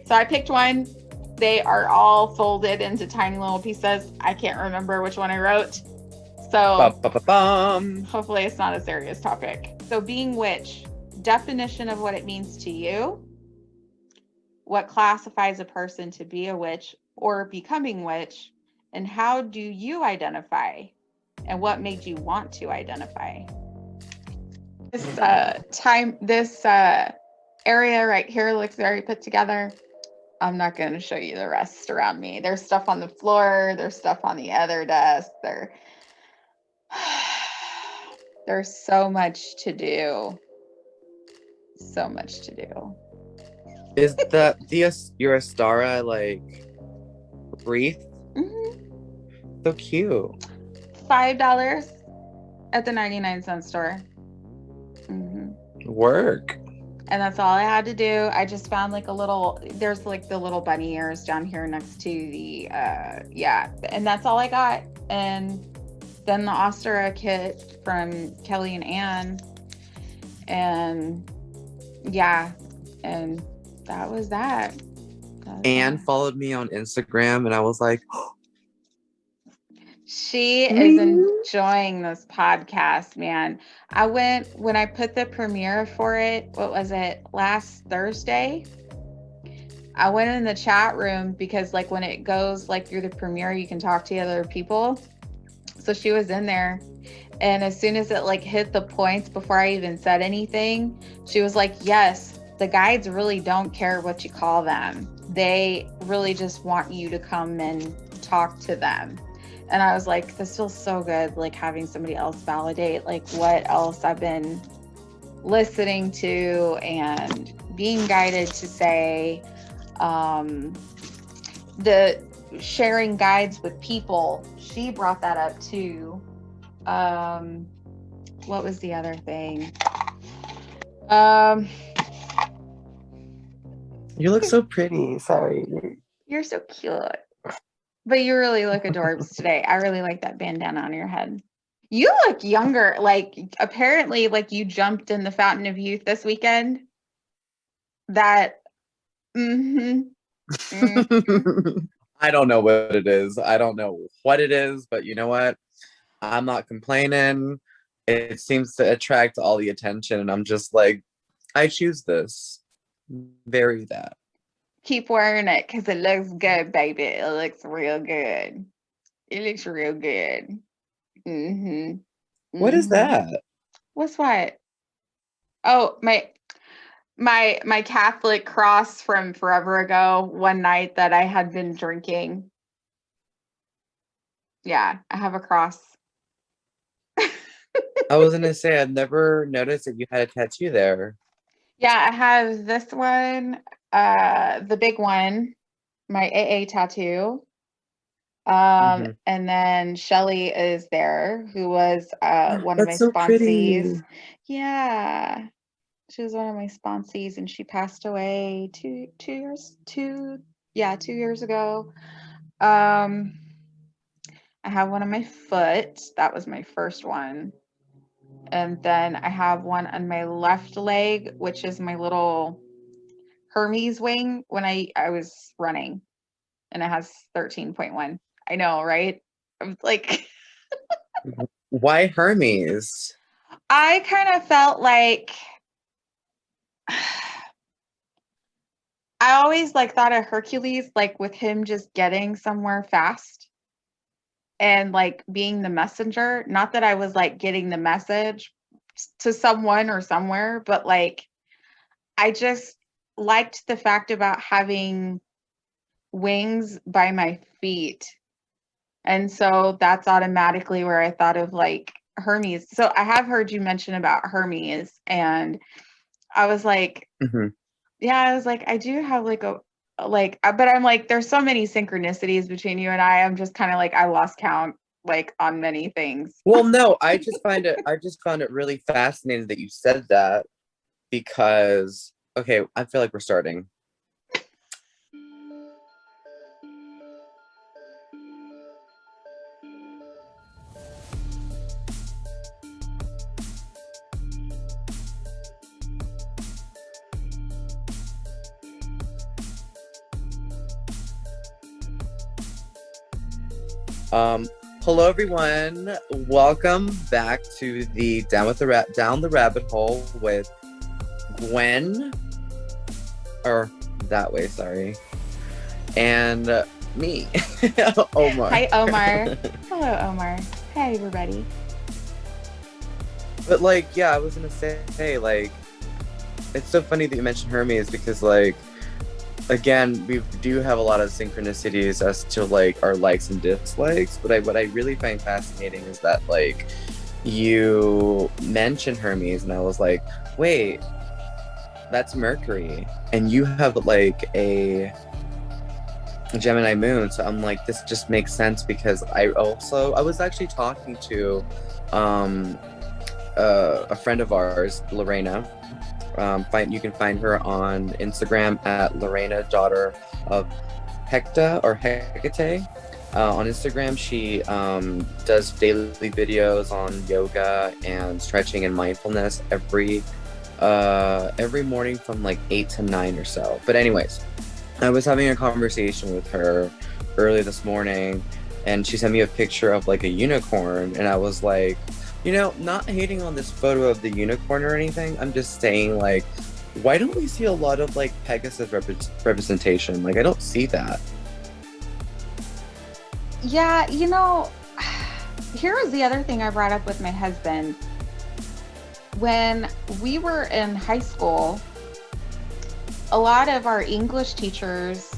So I picked one. They are all folded into tiny little pieces. I can't remember which one I wrote. So Bum. hopefully it's not a serious topic. So being witch, definition of what it means to you, what classifies a person to be a witch or becoming witch, and how do you identify, and what made you want to identify? This area right here looks very put together. I'm not going to show you the rest around me. There's stuff on the floor. There's stuff on the other desk. There's so much to do. So much to do. Is that your Astara like wreath? Mm-hmm. So cute. $5 at the 99-cent store. Mm-hmm. Work. And that's all I had to do. I just found like there's like the little bunny ears down here next to the, and that's all I got. And then the Ostara kit from Kelly and Ann. And yeah, and that was that. Anne followed me on Instagram and I was like, she is enjoying this podcast, man. When I put the premiere for it, what was it, last Thursday? I went in the chat room because like when it goes like through the premiere, you can talk to other people. So she was in there. And as soon as it like hit the points before I even said anything, she was like, yes, the guides really don't care what you call them. They really just want you to come and talk to them. And I was like, this feels so good, like having somebody else validate like what else I've been listening to and being guided to say. The sharing guides with people, she brought that up too. What was the other thing? you look so pretty. Sorry. You're so cute. But you really look adorbs today. I really like that bandana on your head. You look younger. Like apparently like you jumped in the fountain of youth this weekend. That I don't know what it is. I don't know what it is, but you know what? I'm not complaining. It seems to attract all the attention, and I'm just like, I choose this. Very that. Keep wearing it because it looks good, baby. It looks real good. It looks real good. What is that? What's what? Oh, my Catholic cross from forever ago, one night that I had been drinking. Yeah, I have a cross. I was gonna say I've never noticed that you had a tattoo there. Yeah, I have this one, the big one, my AA tattoo. And then Shelly is there, who was one of my so sponsees. Pretty. Yeah. She was one of my sponsees and she passed away 2 years ago. I have one on my foot. That was my first one. And then I have one on my left leg, which is my little Hermes wing when I was running. And it has 13.1. I know, right? I'm like Why Hermes? I kind of felt like I always like thought of Hercules, like with him just getting somewhere fast and like being the messenger. Not that I was like getting the message to someone or somewhere, but like I just liked the fact about having wings by my feet. And so that's automatically where I thought of like Hermes. So I have heard you mention about Hermes and I was like, yeah, I was like, I do have like but I'm like, there's so many synchronicities between you and I'm just kind of like, I lost count like on many things. Well, no, I just found it really fascinating that you said that because, okay, I feel like we're starting. Um, Hello everyone. Welcome back to the Down the Rabbit Hole with Gwen, or that way, sorry, and me, Omar. Hi, Omar. Hello, Omar. Hey, everybody. But like, yeah, I was gonna say, like, it's so funny that you mentioned Hermes because, like, again, we do have a lot of synchronicities as to like our likes and dislikes. But what I really find fascinating is that like you mentioned Hermes, and I was like, wait, that's Mercury, and you have like a Gemini moon. So I'm like, this just makes sense because I was actually talking to um a friend of ours, Lorena. You can find her on Instagram at Lorena, daughter of Hecta or Hecate. On Instagram, she does daily videos on yoga and stretching and mindfulness every morning from like 8 to 9 or so. But anyways, I was having a conversation with her early this morning, and she sent me a picture of like a unicorn, and I was like, not hating on this photo of the unicorn or anything. I'm just saying, like, why don't we see a lot of like Pegasus representation? Like, I don't see that. Yeah, here was the other thing I brought up with my husband. When we were in high school, a lot of our English teachers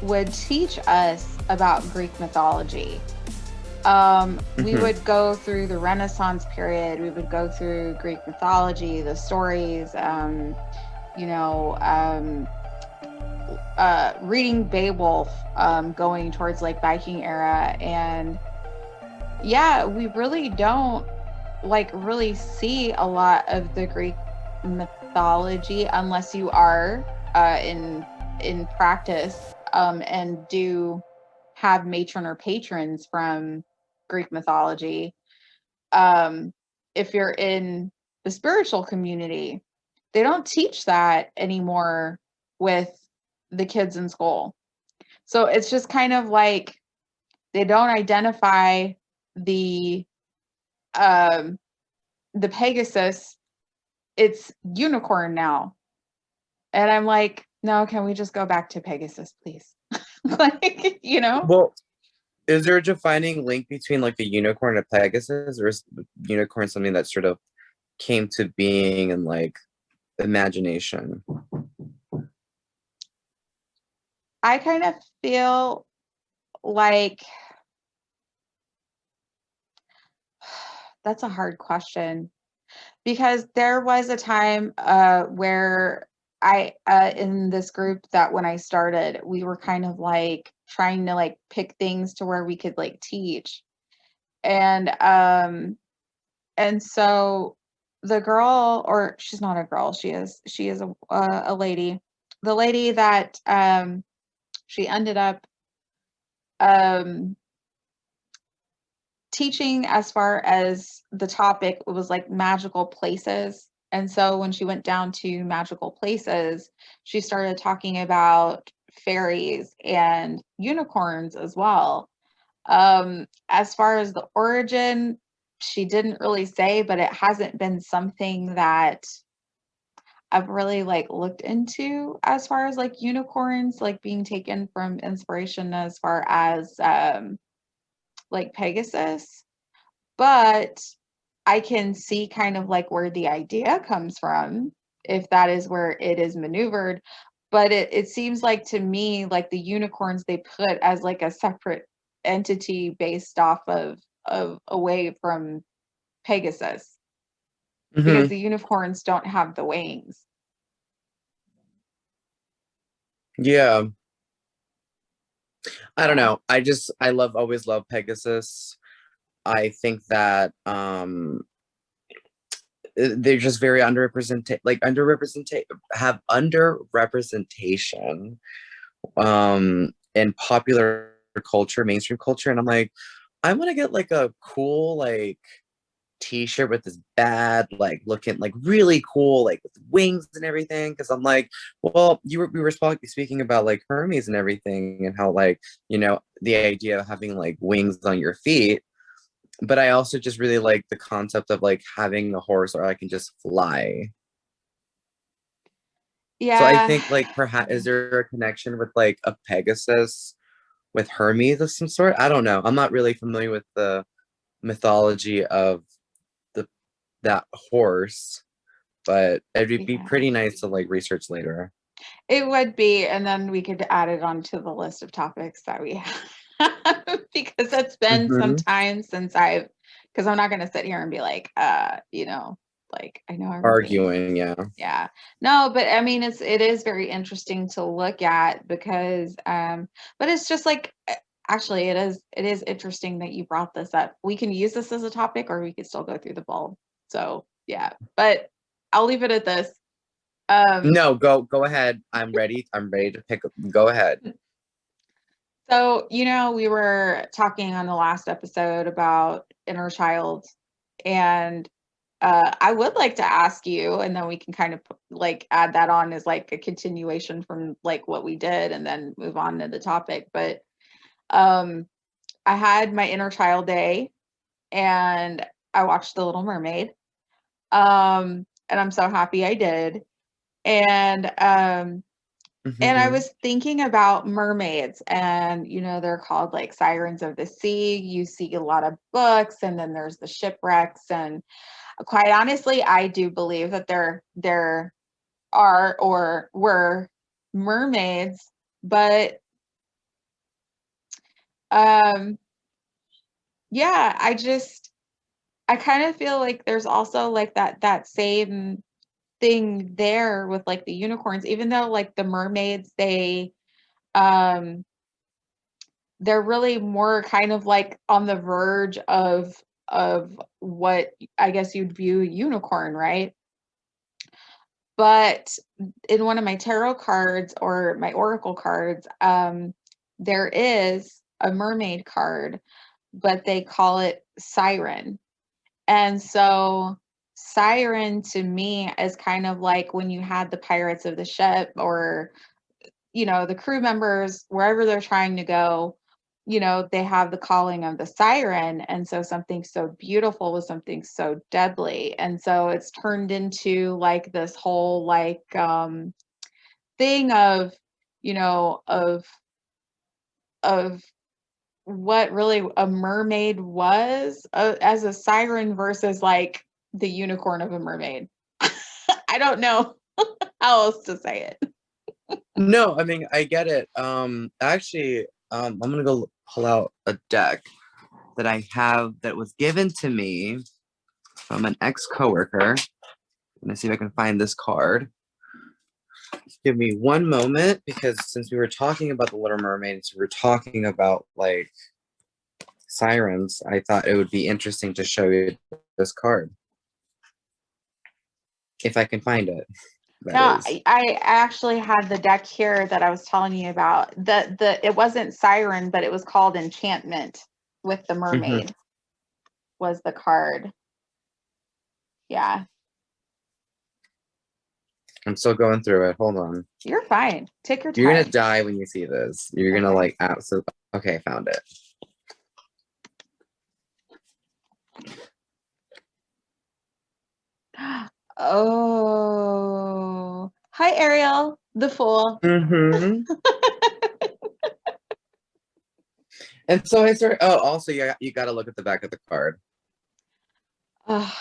would teach us about Greek mythology. We would go through the Renaissance period. We would go through Greek mythology, the stories, reading Beowulf, going towards like Viking era. And yeah, we really don't like really see a lot of the Greek mythology unless you are in practice and do have matron or patrons from Greek mythology. If you're in the spiritual community, they don't teach that anymore with the kids in school. So it's just kind of like they don't identify the um the Pegasus, it's unicorn now. And I'm like, no, can we just go back to Pegasus, please? Like. Well, is there a defining link between like a unicorn and a Pegasus, or is unicorn something that sort of came to being in like imagination? I kind of feel like that's a hard question because there was a time where I in this group that when I started, we were kind of like trying to like pick things to where we could like teach. And so the girl, or she's not a girl, she is a lady. The lady that she ended up um teaching as far as the topic was like magical places. And so when she went down to magical places, she started talking about fairies and unicorns as well. As far as the origin, she didn't really say, but it hasn't been something that I've really like looked into as far as like unicorns like being taken from inspiration as far as like Pegasus. But I can see kind of like where the idea comes from, if that is where it is maneuvered. But it seems like to me, like the unicorns they put as like a separate entity based off of away from Pegasus, because Mm-hmm. the unicorns don't have the wings. Yeah, I don't Yeah. know. Always love Pegasus. I think that they're just very underrepresented, have underrepresentation in popular culture, mainstream culture. And I'm like, I want to get like a cool, like, t-shirt with this bad, like looking like really cool, like with wings and everything. Cause I'm like, well, we were speaking about like Hermes and everything and how like, you know, the idea of having like wings on your feet. But I also just really like the concept of like having a horse or I can just fly. So I Yeah. think like perhaps is there a connection with like a Pegasus with Hermes of some sort? I don't know. I'm not really familiar with the mythology of the that horse, but it'd be Yeah. pretty nice to like research later. It would be, and then we could add it onto the list of topics that we have because it's been some Hmm. time since because I'm not going to sit here and be like, you know, like I know everything. Arguing, yeah. Yeah. No, but I mean, it is very interesting to look at because, but it's just like, actually, it is interesting that you brought this up. We can use this as a topic, or we could still go through the bulb. So yeah, but I'll leave it at this. No, go ahead. I'm ready to pick up. Go ahead. So, you know, we were talking on the last episode about inner child, and I would like to ask you, and then we can kind of like add that on as like a continuation from like what we did and then move on to the topic. But um, I had my inner child day and I watched The Little Mermaid. And I'm so happy I did. And and I Hmm. was thinking about mermaids, and you know, they're called like sirens of the sea. You see a lot of books, and then there's the shipwrecks. And quite honestly, I do believe that there are or were mermaids, but um, yeah, I kind of feel like there's also like that same thing there with like the unicorns, even though like the mermaids, um they're really more kind of like on the verge of what I guess you'd view a unicorn, right? But in one of my tarot cards or my oracle cards, there is a mermaid card, but they call it siren. And so siren to me is kind of like when you had the pirates of the ship, or you know, the crew members, wherever they're trying to go, you know, they have the calling of the siren. And so something so beautiful was something so deadly. And so it's turned into like this whole like thing of, you know, of what really a mermaid was, as a siren versus like the unicorn of a mermaid. I don't know how else to say it. No, I mean I get it. Actually, I'm gonna go pull out a deck that I have that was given to me from an ex-coworker. I'm gonna see if I can find this card. Give me one moment because since we were talking about the Little Mermaid, we were talking about like sirens, I thought it would be interesting to show you this card. If I can find it, that No, is. I actually had the deck here that I was telling you about. The it wasn't Siren, but it was called Enchantment with the Hmm. mermaid was the card. Yeah, I'm still going through it. Hold on. you're fine. Take your You're gonna time. die when you see this. You're gonna Okay. like absolutely. Okay, I found it. Oh, hi Ariel, the fool. Hmm. And so I started. Oh, also, you got to look at the back of the card. Oh,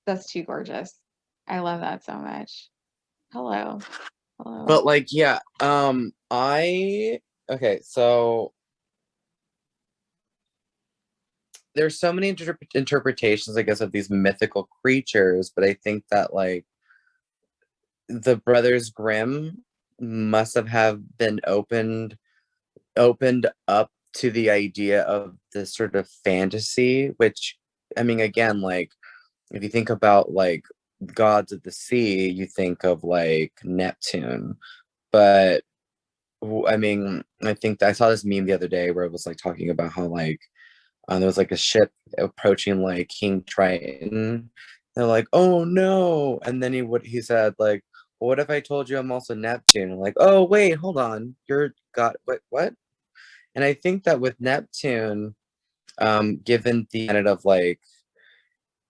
that's too gorgeous. I love that so much. Hello. Hello. But like, yeah. I okay. So there's so many interpretations, I guess, of these mythical creatures. But I think that like the Brothers Grimm must have been opened up to the idea of this sort of fantasy, which I mean, again, like if you think about like gods of the sea, you think of like Neptune. But I mean, I think I saw this meme the other day where it was like talking about how like There was like a ship approaching like King Triton. They're like, oh no. And then he said like, well, what if I told you I'm also Neptune? I'm like, oh wait, hold on. You're God, what? And I think that with Neptune, given the planet of like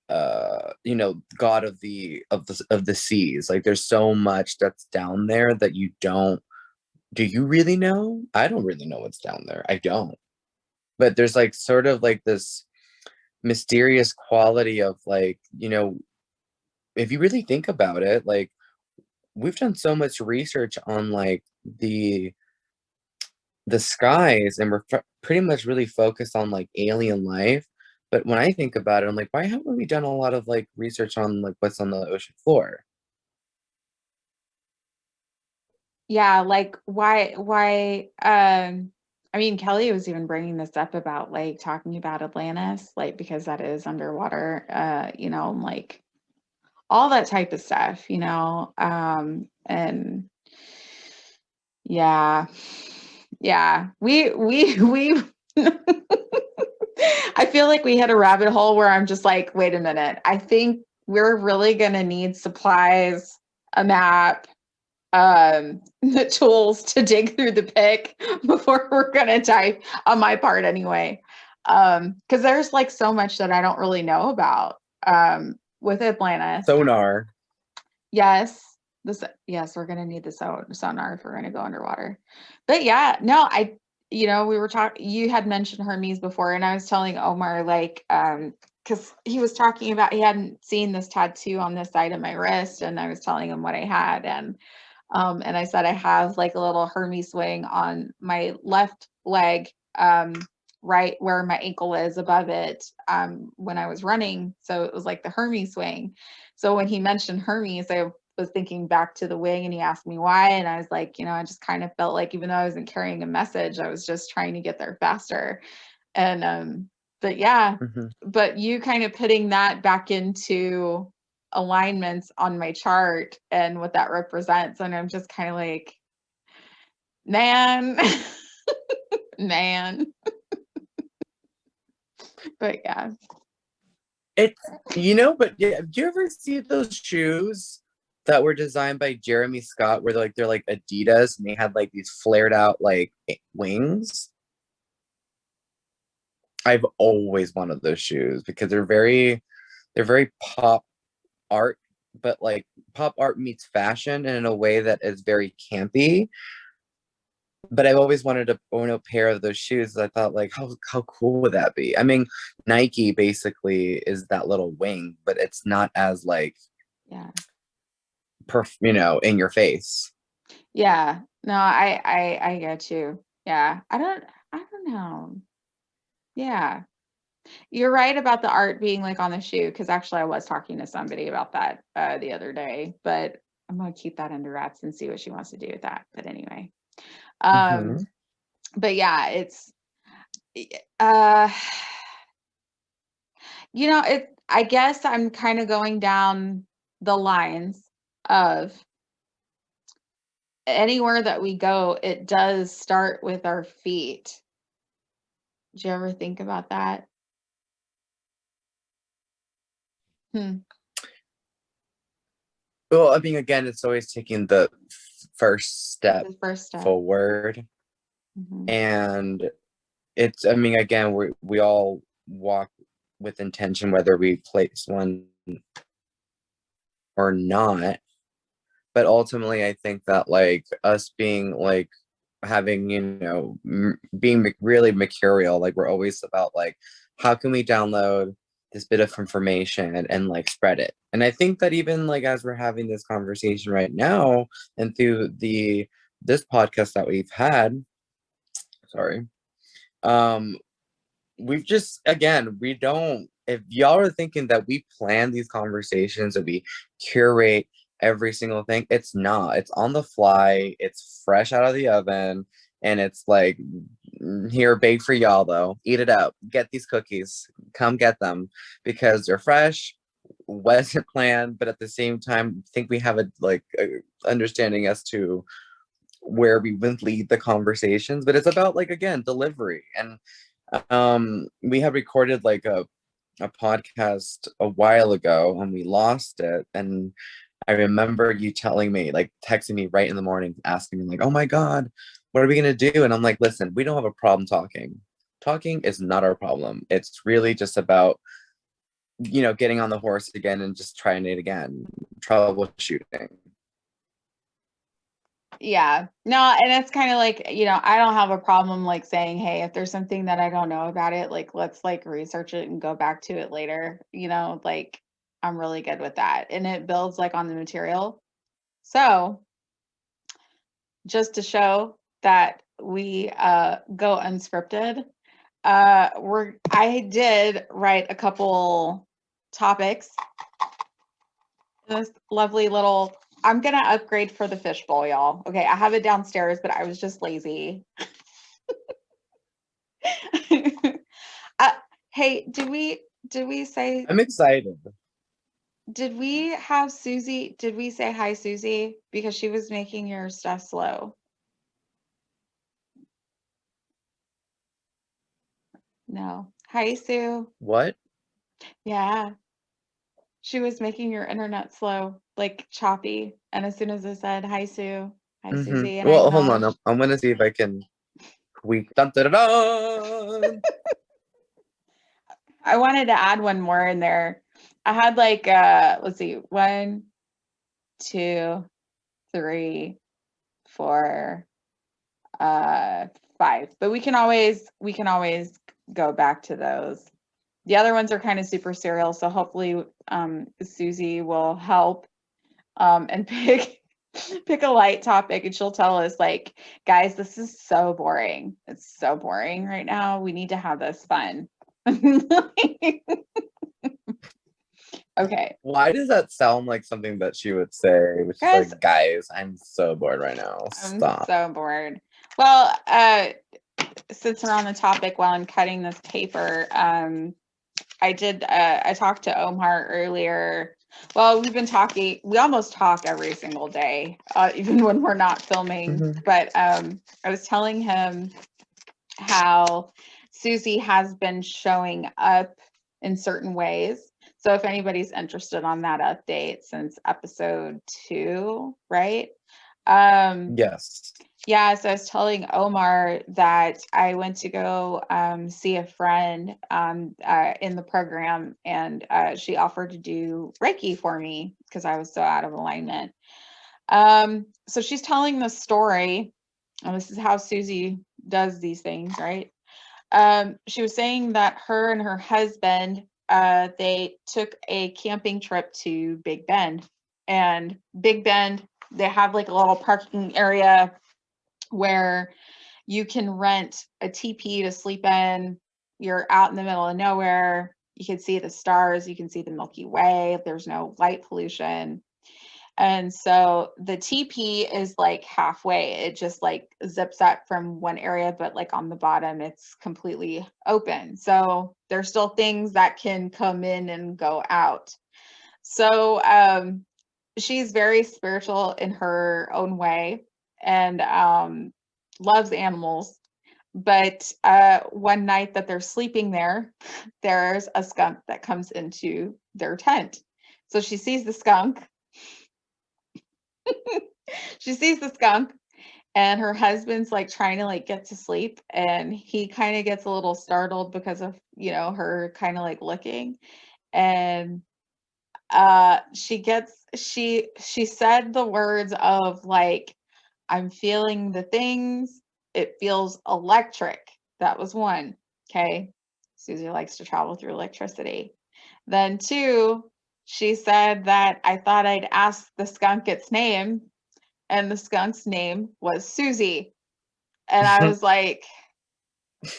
god of the seas, like there's so much that's down there that you don't. Do you really know? I don't really know what's down there. I don't. But there's like sort of like this mysterious quality of like, if you really think about it, like we've done so much research on like the skies, and we're pretty much really focused on like alien life. But when I think about it, I'm like, why haven't we done a lot of like research on like what's on the ocean floor? Yeah, like why I mean, Kelly was even bringing this up about like talking about Atlantis, like because that is underwater, like all that type of stuff, and yeah. Yeah. We I feel like we hit a rabbit hole where I'm just like, wait a minute. I think we're really gonna need supplies, a map, the tools to dig through the pick before we're gonna dive on my part anyway. Because there's like so much that I don't really know about with Atlantis. Sonar. Yes. Yes, we're gonna need the sonar if we're gonna go underwater. But yeah, no, we were talking. You had mentioned Hermes before, and I was telling Omar like, because he was talking about he hadn't seen this tattoo on this side of my wrist, and I was telling him what I had, and I said I have like a little Hermes swing on my left leg, right where my ankle is above it, when I was running. So it was like the Hermes swing. So when he mentioned Hermes, I was thinking back to the wing, and he asked me why. And I was like, I just kind of felt like even though I wasn't carrying a message, I was just trying to get there faster. And but yeah, Mm-hmm. but you kind of putting that back into alignments on my chart and what that represents. And I'm just kind of like, man, man. But yeah. It's but yeah, do you ever see those shoes that were designed by Jeremy Scott, where they're like Adidas, and they had like these flared out like wings? I've always wanted those shoes because they're very pop art, but like pop art meets fashion and in a way that is very campy. But I've always wanted to own a pair of those shoes. I thought like how cool would that be? I mean, Nike basically is that little wing, but it's not as like Yeah. in your face. Yeah. No, I get you. Yeah. I don't know. Yeah. You're right about the art being like on the shoe, because actually I was talking to somebody about that the other day, but I'm gonna keep that under wraps and see what she wants to do with that. But anyway. Mm-hmm. But yeah, it's uh I guess I'm kind of going down the lines of anywhere that we go, it does start with our feet. Did you ever think about that? Hmm. Well, I mean, again, it's always taking the first step The first step. forward, Hmm. and I mean, again, we all walk with intention, whether we place one or not. But ultimately, I think that like us being like having being really mercurial, like we're always about like how can we download this bit of information and like spread it. And I think that even like as we're having this conversation right now, and through this podcast that we've had, sorry, um we've just, again, we don't, if y'all are thinking that we plan these conversations, that we curate every single thing, it's not. It's on the fly, it's fresh out of the oven, and it's like, here, bake for y'all though, eat it up, get these cookies, come get them, because they're fresh, wasn't planned, but at the same time think we have a understanding as to where we would lead the conversations. But it's about like, again, delivery. And We had recorded like a podcast a while ago and we lost it. And I remember you telling me, like texting me right in the morning, asking me like, oh my God, what are we gonna do? And I'm like, listen, we don't have a problem talking. Talking is not our problem. It's really just about, getting on the horse again and just trying it again, troubleshooting. Yeah. No, and it's kind of like, I don't have a problem like saying, hey, if there's something that I don't know about it, like let's like research it and go back to it later. Like I'm really good with that. And it builds like on the material. So just to show that we go unscripted, I did write a couple topics. This lovely little, I'm gonna upgrade for the fishbowl, y'all. Okay, I have it downstairs, but I was just lazy. uh, hey, did we say, I'm excited. did we have Susie? Did we say hi, Susie? Because she was making your stuff slow. No. Hi, Sue. What? Yeah. She was making your internet slow, like choppy. And as soon as I said, hi, Sue, hi, Susie, and I Well, hold on. I'm, acknowledged. I'm gonna see if I can tweak. Dun, dun, dun, dun. I wanted to add one more in there. I had like, let's see, 1, 2, 3, 4, 5. But we can always go back to those. The other ones are kind of super serial, so hopefully Susie will help and pick a light topic, and she'll tell us like, guys, this is so boring. It's so boring right now. We need to have this fun. Okay. Why does that sound like something that she would say? Which is Guys, like, guys, I'm so bored right now. I'm Stop. so bored. Well, since we're on the topic, while I'm cutting this paper, I talked to Omar earlier. Well, we almost talk every single day, even when we're not filming. Mhm. But I was telling him how Susie has been showing up in certain ways. So if anybody's interested on that update since episode 2, right? Yes. Yeah, so I was telling Omar that I went to go see a friend in the program, and she offered to do Reiki for me because I was so out of alignment. So she's telling the story, and this is how Susie does these things, right? She was saying that her and her husband, they took a camping trip to Big Bend, and Big Bend, they have like a little parking area where you can rent a teepee to sleep in. You're out in the middle of nowhere. You can see the stars. You can see the Milky Way. There's no light pollution. And so the teepee is like halfway. It just like zips up from one area, but like on the bottom, it's completely open. So there's still things that can come in and go out. So she's very spiritual in her own way, and loves animals. But one night that they're sleeping there, there's a skunk that comes into their tent. So she sees the skunk. She sees the skunk, and her husband's like trying to like get to sleep, and he kind of gets a little startled because of her kind of like looking. And she said the words of like, I'm feeling the things, it feels electric. That was one. Okay, Susie likes to travel through electricity. Then 2, she said that I thought I'd ask the skunk its name, and the skunk's name was Susie. And I was like,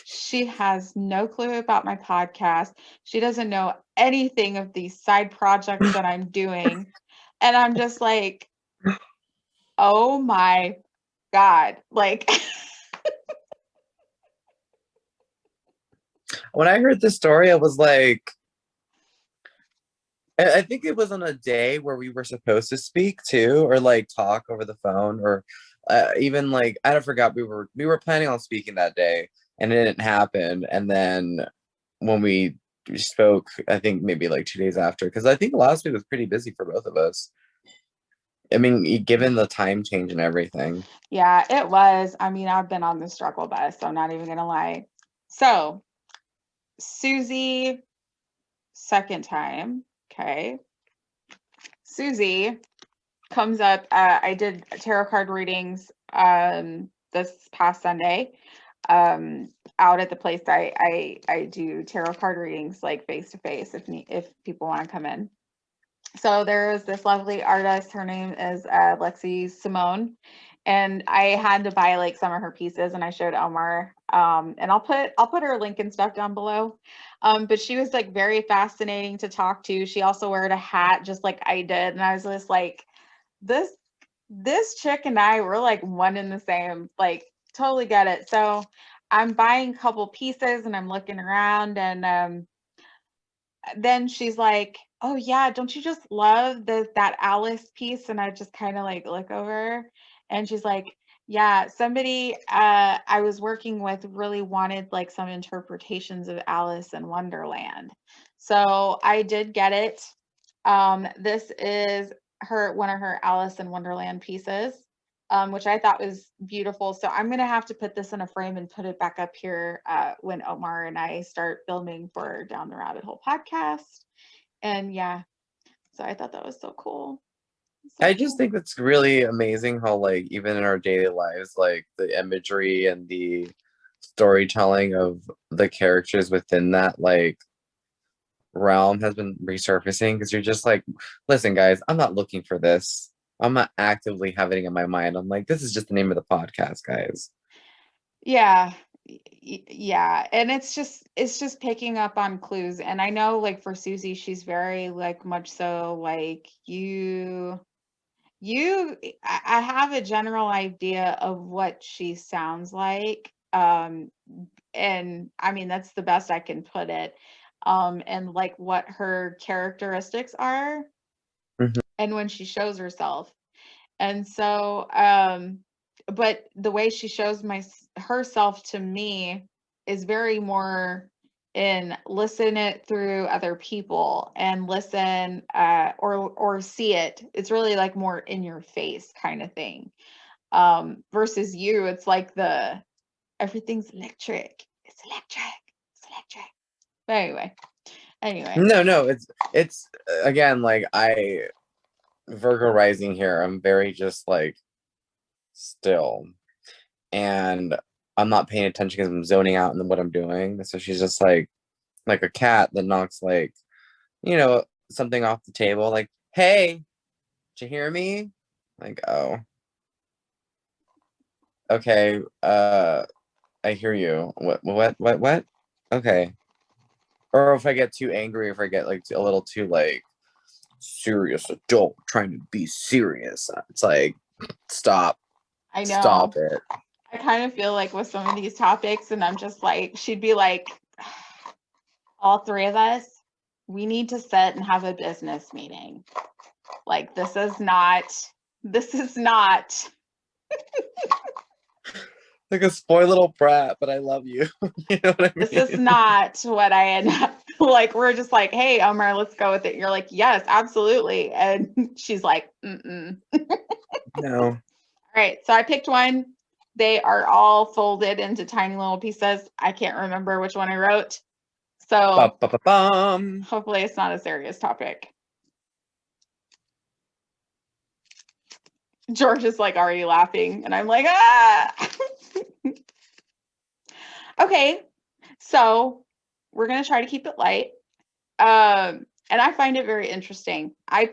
she has no clue about my podcast. She doesn't know anything of these side projects that I'm doing. And I'm just like, oh my God. Like, When I heard the story, I was like, I think it was on a day where we were supposed to speak too, or like talk over the phone, or even like I don't forgot we were planning on speaking that day, and it didn't happen. And then when we spoke, I think maybe like 2 days after, because I think last week was pretty busy for both of us. I mean, given the time change and everything. Yeah, it was. I mean, I've been on the struggle bus, so I'm not even going to lie. So, Susie, second time. Okay. Susie comes up. I did tarot card readings this past Sunday out at the place I do tarot card readings like face to face if people want to come in. So there's this lovely artist. Her name is Lexi Simone, and I had to buy like some of her pieces, and I showed Omar. And I'll put her link and stuff down below. But she was like very fascinating to talk to. She also wore a hat just like I did, and I was just like, this chick and I were like one in the same. Like totally get it. So I'm buying a couple pieces, and I'm looking around, and then she's like, "Oh yeah, don't you just love that Alice piece?" And I just kind of like look over, and she's like, "Yeah, somebody I was working with really wanted like some interpretations of Alice in Wonderland." So I did get it. This is one of her Alice in Wonderland pieces, which I thought was beautiful. So I'm gonna have to put this in a frame and put it back up here when Omar and I start filming for Down the Rabbit Hole podcast. And yeah, so I thought that was so cool. So I just cool. think it's really amazing how, like, even in our daily lives, like the imagery and the storytelling of the characters within that like realm has been resurfacing, because you're just like, listen, guys, I'm not looking for this. I'm not actively having it in my mind. I'm like, this is just the name of the podcast, guys. Yeah. Yeah, and it's just picking up on clues. And I know like for Susie, she's very like much so like I have a general idea of what she sounds like. And I mean that's the best I can put it. And like what her characteristics are Mhm. and when she shows herself. And so but the way she shows herself to me is very more in listen it through other people and listen or see it. It's really like more in your face kind of thing. Versus you, it's like the everything's electric. It's electric. It's electric. But anyway. No, it's again, like, I Virgo rising here. I'm very just like still, and I'm not paying attention because I'm zoning out in what I'm doing. So she's just like a cat that knocks, like, something off the table, like, hey, did you hear me? Like, oh, okay, I hear you. What? Okay. Or if I get too angry, if I get like a little too like serious adult trying to be serious, it's like, stop, I stop know. it. I kind of feel like with some of these topics, and I'm just like, she'd be like, all three of us, we need to sit and have a business meeting. Like, this is not, Like a spoiled little brat, but I love you. You know what I this is mean? not what I end up like. We're just like, hey, Omar, let's go with it. You're like, yes, absolutely. And she's like, mm-mm. No. All right. So I picked one. They are all folded into tiny little pieces. I can't remember which one I wrote. So Ba-ba-ba-bum. hopefully it's not a serious topic. George is like already laughing, and I'm like, ah. Okay, so we're gonna try to keep it light. And I find it very interesting. I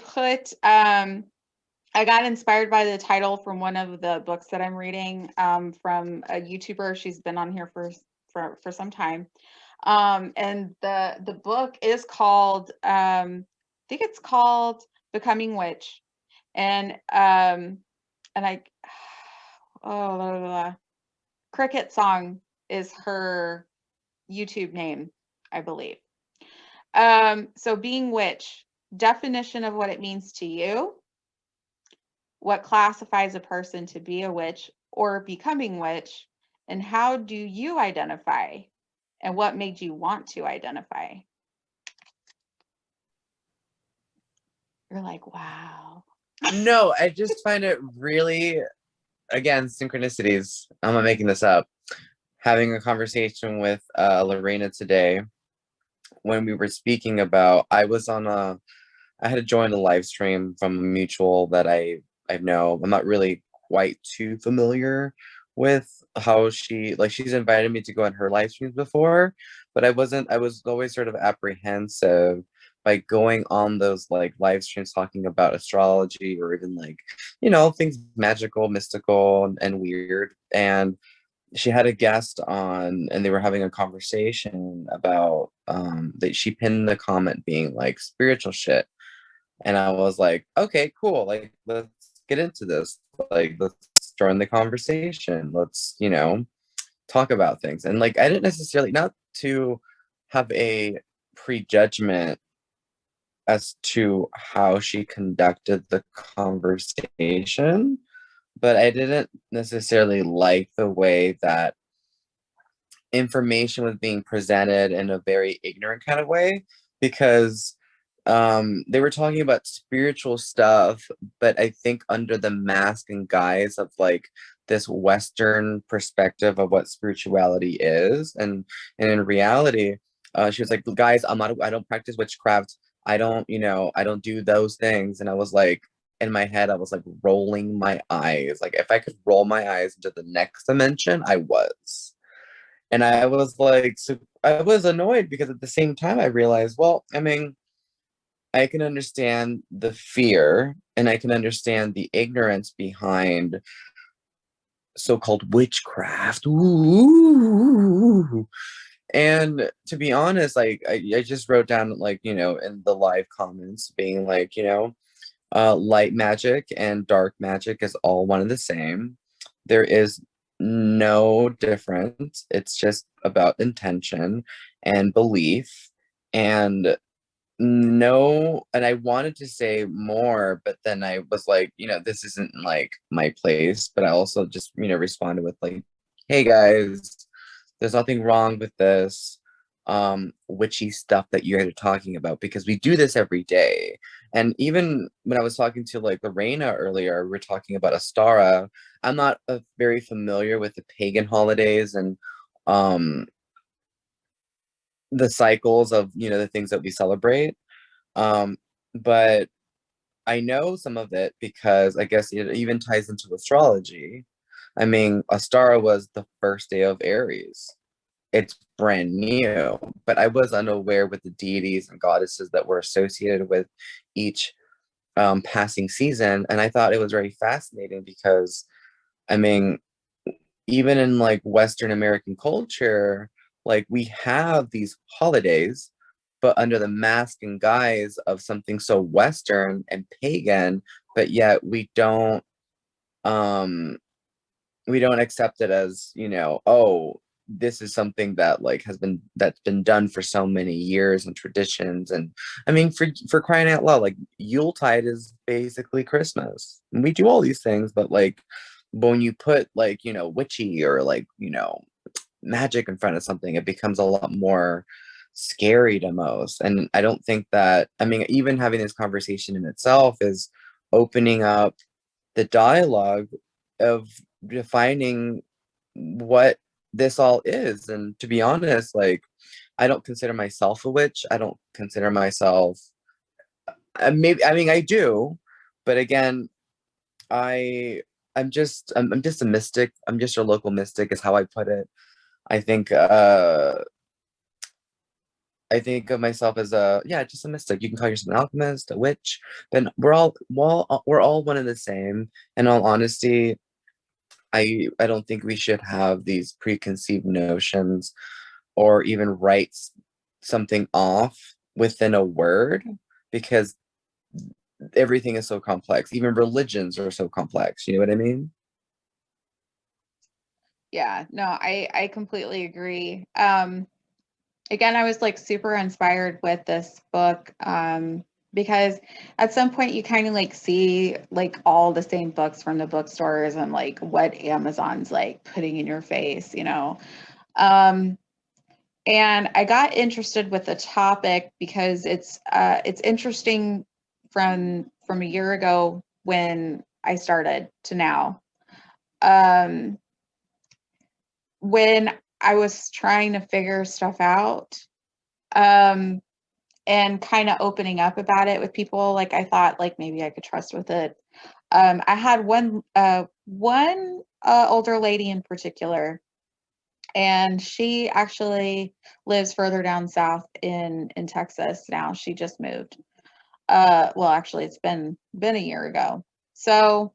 got inspired by the title from one of the books that I'm reading from a YouTuber. She's been on here for some time. And the book is called I think it's called Becoming Witch. And I oh blah, blah, blah. Cricket Song is her YouTube name, I believe. So being witch, definition of what it means to you, what classifies a person to be a witch or becoming witch, And how do you identify? And what made you want to identify? You're like, wow. No, I just find it really, again, synchronicities. I'm not making this up. Having a conversation with Lorena today when we were speaking about, I had to join a live stream from a mutual that I know. I'm not really quite too familiar with how she's invited me to go on her live streams before, but I was always sort of apprehensive by going on those like live streams talking about astrology or even like, things magical, mystical, and weird. And she had a guest on and they were having a conversation about that she pinned the comment being like spiritual shit. And I was like, okay, cool. Like, let's get into this. Like, let's join the conversation. Let's, talk about things. And like, I didn't necessarily, not to have a prejudgment as to how she conducted the conversation, but I didn't necessarily like the way that information was being presented in a very ignorant kind of way, because they were talking about spiritual stuff, but I think under the mask and guise of like this Western perspective of what spirituality is. And in reality, she was like, guys, I don't practice witchcraft. I don't do those things. And I was like, in my head, I was like rolling my eyes. Like if I could roll my eyes into the next dimension, I was. And I was like, so I was annoyed because at the same time I realized, well, I mean, I can understand the fear and I can understand the ignorance behind so-called witchcraft. Ooh. And to be honest, like I just wrote down like, in the live comments being like, light magic and dark magic is all one and the same. There is no difference. It's just about intention and belief. And no, and I wanted to say more, but then I was like, this isn't like my place. But I also just, responded with like, hey guys, there's nothing wrong with this witchy stuff that you're talking about, because we do this every day. And even when I was talking to like Lorena earlier, we were talking about Astara. I'm not very familiar with the pagan holidays and the cycles of, the things that we celebrate. Um, but I know some of it because I guess it even ties into astrology. I mean, Astara was the first day of Aries. It's brand new, but I was unaware with the deities and goddesses that were associated with each passing season. And I thought it was very fascinating because, I mean, even in like Western American culture, like we have these holidays, but under the mask and guise of something so Western and pagan, but yet um we don't accept it as, oh, this is something that like that's been done for so many years and traditions. And I mean, for crying out loud, like Yuletide is basically Christmas. And we do all these things, but like when you put like, witchy or like, magic in front of something, it becomes a lot more scary to most. And I don't think that, I mean, even having this conversation in itself is opening up the dialogue of defining what this all is. And to be honest, like I don't consider myself a witch. I don't consider myself maybe, I mean, I do, but again, I I'm just a mystic. I'm just a local mystic is how I put it. I think I think of myself as just a mystic. You can call yourself an alchemist, a witch. Then we're all one and the same. In all honesty, I don't think we should have these preconceived notions or even write something off within a word, because everything is so complex. Even religions are so complex. You know what I mean? Yeah, no, I completely agree. Again, I was like super inspired with this book. because at some point you kind of like see like all the same books from the bookstores and like what Amazon's like putting in your face, um and I got interested with the topic because it's interesting from a year ago when I started to now. um when I was trying to figure stuff out, um and kind of opening up about it with people, like I thought like maybe I could trust with it. I had one older lady in particular, and she actually lives further down south in Texas now. She just moved. Well, actually, it's been a year ago. So,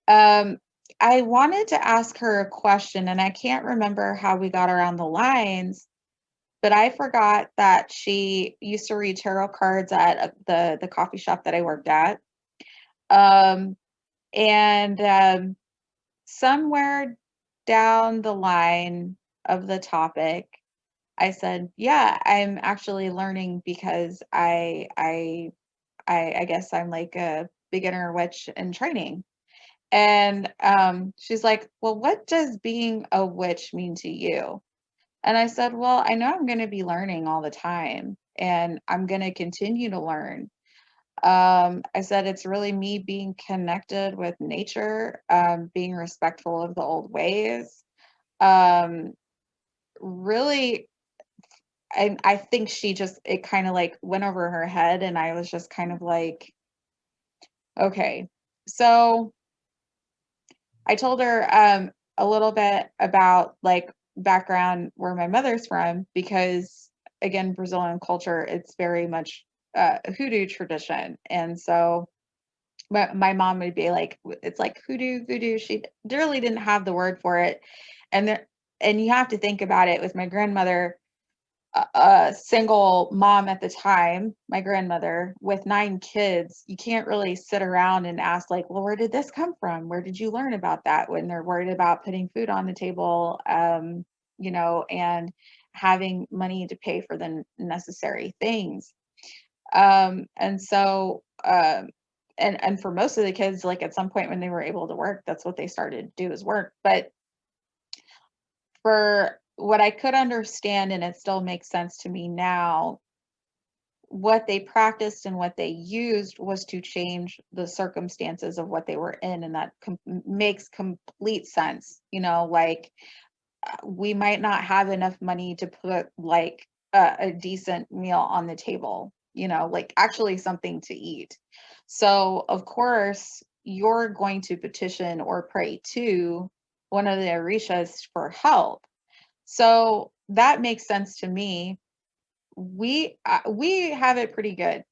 um, I wanted to ask her a question, and I can't remember how we got around the lines, but I forgot that she used to read tarot cards at the coffee shop that I worked at. Um, and somewhere down the line of the topic, I said, "Yeah, I'm actually learning because I guess I'm like a beginner witch in training." And she's like, "Well, what does being a witch mean to you?" And I said, "Well, I know I'm going to be learning all the time, and I'm going to continue to learn." I said, "It's really me being connected with nature, being respectful of the old ways." Um, really, I think she just, it kind of like went over her head, and I was just kind of like, okay. So I told her a little bit about like background where my mother's from, because again, Brazilian culture, it's very much a hoodoo tradition. And so my mom would be like, it's like hoodoo, voodoo. She really didn't have the word for it. And there, and you have to think about it with my grandmother, a single mom at the time, my grandmother, with 9 kids. You can't really sit around and ask like, well, where did this come from? Where did you learn about that? When they're worried about putting food on the table, and having money to pay for the necessary things. And so, and for most of the kids, like at some point when they were able to work, that's what they started to do, is work. But for what I could understand, and it still makes sense to me now, what they practiced and what they used was to change the circumstances of what they were in. And that makes complete sense. Like we might not have enough money to put like a decent meal on the table, like actually something to eat. So, of course, you're going to petition or pray to one of the Orishas for help. So that makes sense to me. We have it pretty good.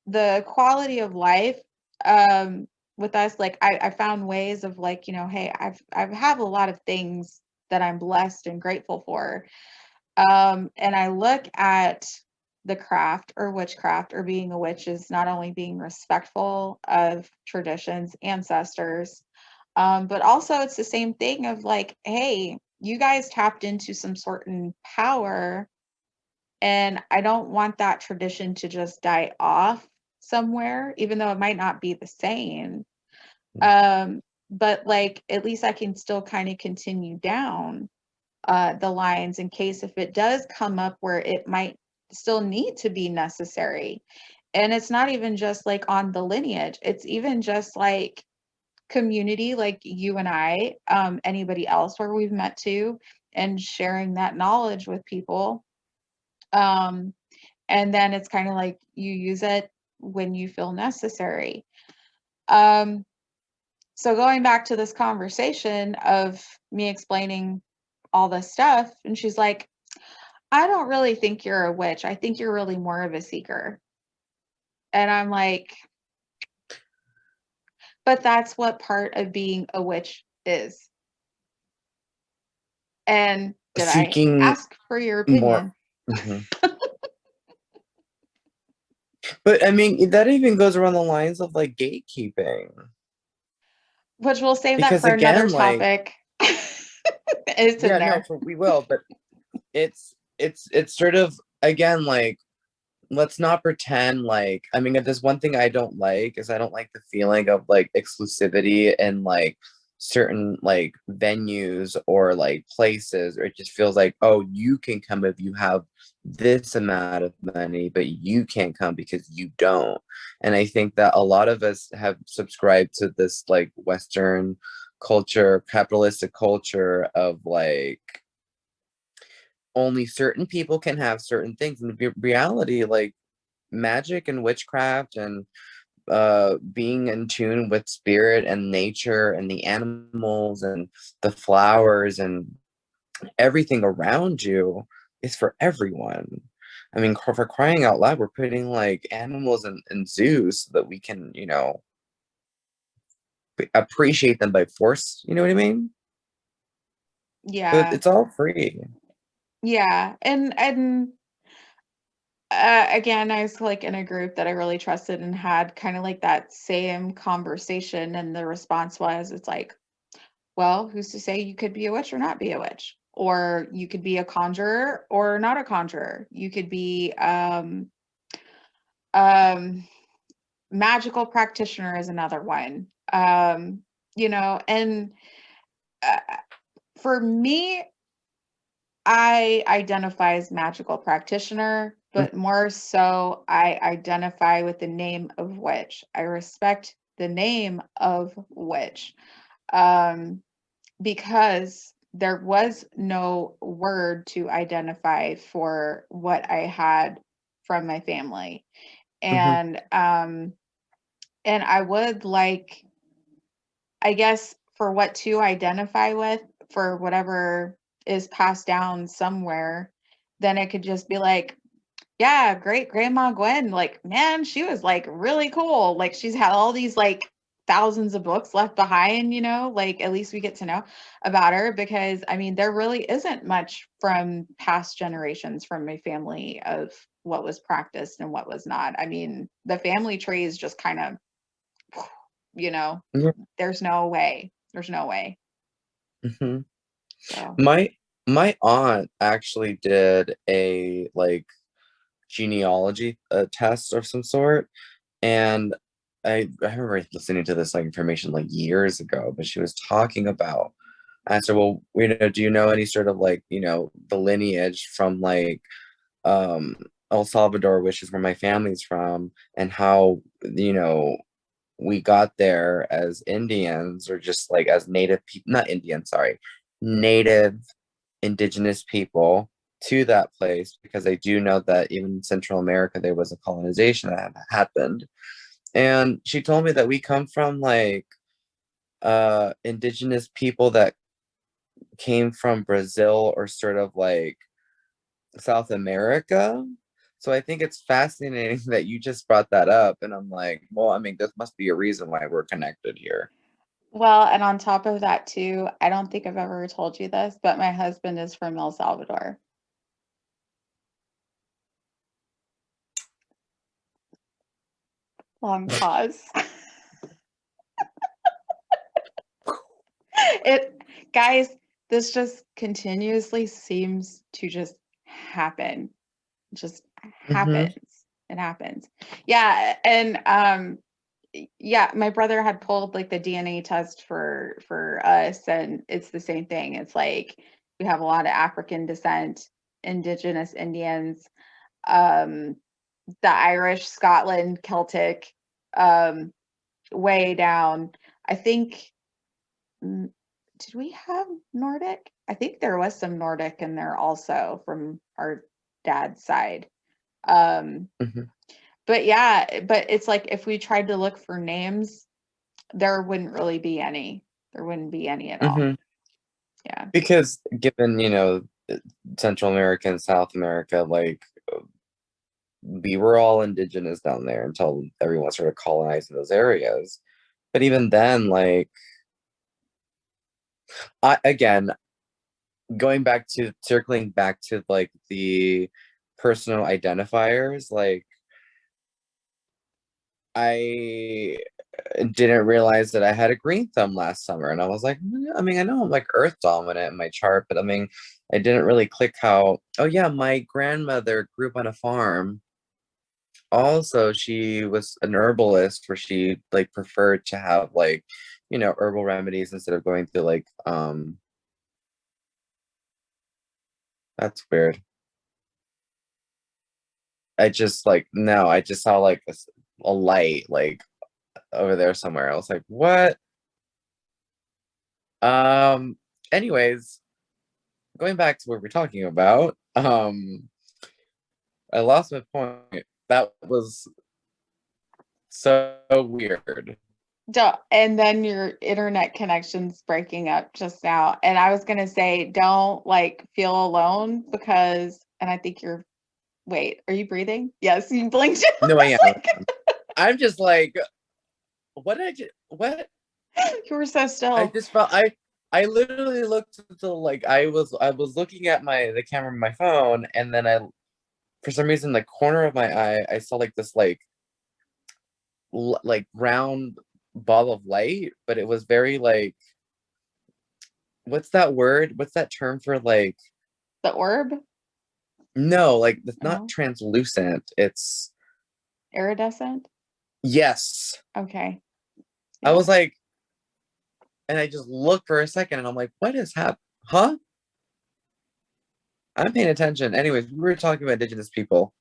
The quality of life, with us, like I found ways of like, hey, I've have a lot of things that I'm blessed and grateful for. And I look at the craft or witchcraft or being a witch is not only being respectful of traditions, ancestors, but also it's the same thing of like, hey, you guys tapped into some certain power, and I don't want that tradition to just die off somewhere, even though it might not be the same. Um, but like at least I can still kind of continue down the lines in case if it does come up where it might still need to be necessary. And it's not even just like on the lineage, it's even just like community, like you and I, anybody else where we've met too, and sharing that knowledge with people. Um, and then it's kind of like you use it when you feel necessary. Um, so going back to this conversation of me explaining all this stuff, and she's like, "I don't really think you're a witch. I think you're really more of a seeker." And I'm like, "But that's what part of being a witch is." And did I Seeking ask for your more. opinion? Mhm. But I mean, that even goes around the lines of like gatekeeping. Which we'll save that Because for another again, like, topic. It's in yeah, no, there. we will, but it's sort of again like let's not pretend like, I mean, if there's one thing I don't like is I don't like the feeling of like exclusivity and like certain like venues or like places, or it just feels like, oh, you can come if you have this amount of money, but you can't come because you don't. And I think that a lot of us have subscribed to this like Western culture, capitalistic culture of like only certain people can have certain things. In reality, like magic and witchcraft and being in tune with spirit and nature and the animals and the flowers and everything around you is for everyone. I mean, for crying out loud, we're putting like animals in zoos so that we can, you know, appreciate them by force. You know what I mean? But Yeah. it's all free. Yeah. And again, I was like in a group that I really trusted and had kind of like that same conversation, and the response was, it's like, well, who's to say you could be a witch or not be a witch? Or you could be a conjurer or not a conjurer. You could be um magical practitioner is another one. You know, and uh, for me, I identify as magical practitioner, but more so I identify with the name of witch. I respect the name of witch. Um, because there was no word to identify for what I had from my family. Mm-hmm, And I would like, I guess, for what to identify with, for whatever is passed down somewhere, then it could just be like, yeah, great grandma Gwen, like, man, she was like really cool. Like, she's had all these like thousands of books left behind, you know, like at least we get to know about her, because I mean, there really isn't much from past generations from my family of what was practiced and what was not. I mean, the family tree is just kind of, you know, there's no way. There's no way. mm-hmm. So, My aunt actually did a like genealogy test of some sort, and I remember listening to this like information like years ago, but she was talking about. I said, well, you know, do you know any sort of like, you know, the lineage from like um El Salvador, which is where my family's from, and how, you know, we got there as Indians or just like as native people, not Indian, sorry, native indigenous people to that place, because I do know that even in Central America there was a colonization that had happened. And she told me that we come from like indigenous people that came from Brazil or sort of like South America. So I think it's fascinating that you just brought that up. And I'm like, well, I mean, there must be a reason why we're connected here. well, and on top of that too, I don't think I've ever told you this, but my husband is from El Salvador. Long pause. It, guys, this just continuously seems to just happen. It just Mm-hmm. happens. It happens. Yeah, and yeah, my brother had pulled like the DNA test for us, and it's the same thing. It's like we have a lot of African descent, indigenous Indians, um, the Irish, Scotland, Celtic, um, way down. I think, did we have Nordic? I think there was some Nordic in there also from our dad's side. Um, Mm-hmm. but yeah, but it's like if we tried to look for names, there wouldn't really be any. There wouldn't be any at all. Mm-hmm. Yeah. Because given, you know, Central America and South America, like we were all indigenous down there until everyone started colonizing those areas. But even then, like I again, going back to circling back to like the personal identifiers, like I didn't realize that I had a green thumb last summer, and I was like, I mean, I know I'm like earth dominant in my chart, but I mean, I didn't really click how, oh yeah, my grandmother grew up on a farm also she was an herbalist where she like preferred to have like, herbal remedies instead of going through like that's weird. I just like no, I just saw like a light like over there somewhere. I was like, what? Um, anyways, going back to what we're talking about, I lost my point. That was so weird. And then your internet connection's breaking up just now. And I was gonna say, don't like feel alone because, and I think you're, wait, are you breathing? Yes, you blinked. No, I am. I'm just like, what did I just, what? You were so I still. just felt I literally looked until like I was looking at the camera on my phone, and then I for some reason the corner of my eye I saw like this like round ball of light, but it was very like what's that word? What's that term for like The orb? no, like it's not No. translucent. It's Iridescent? yes. Okay. I Yeah. was like, and I just looked for a second and I'm like, what is happening? Huh? I'm paying attention. Anyways, we were talking about indigenous people.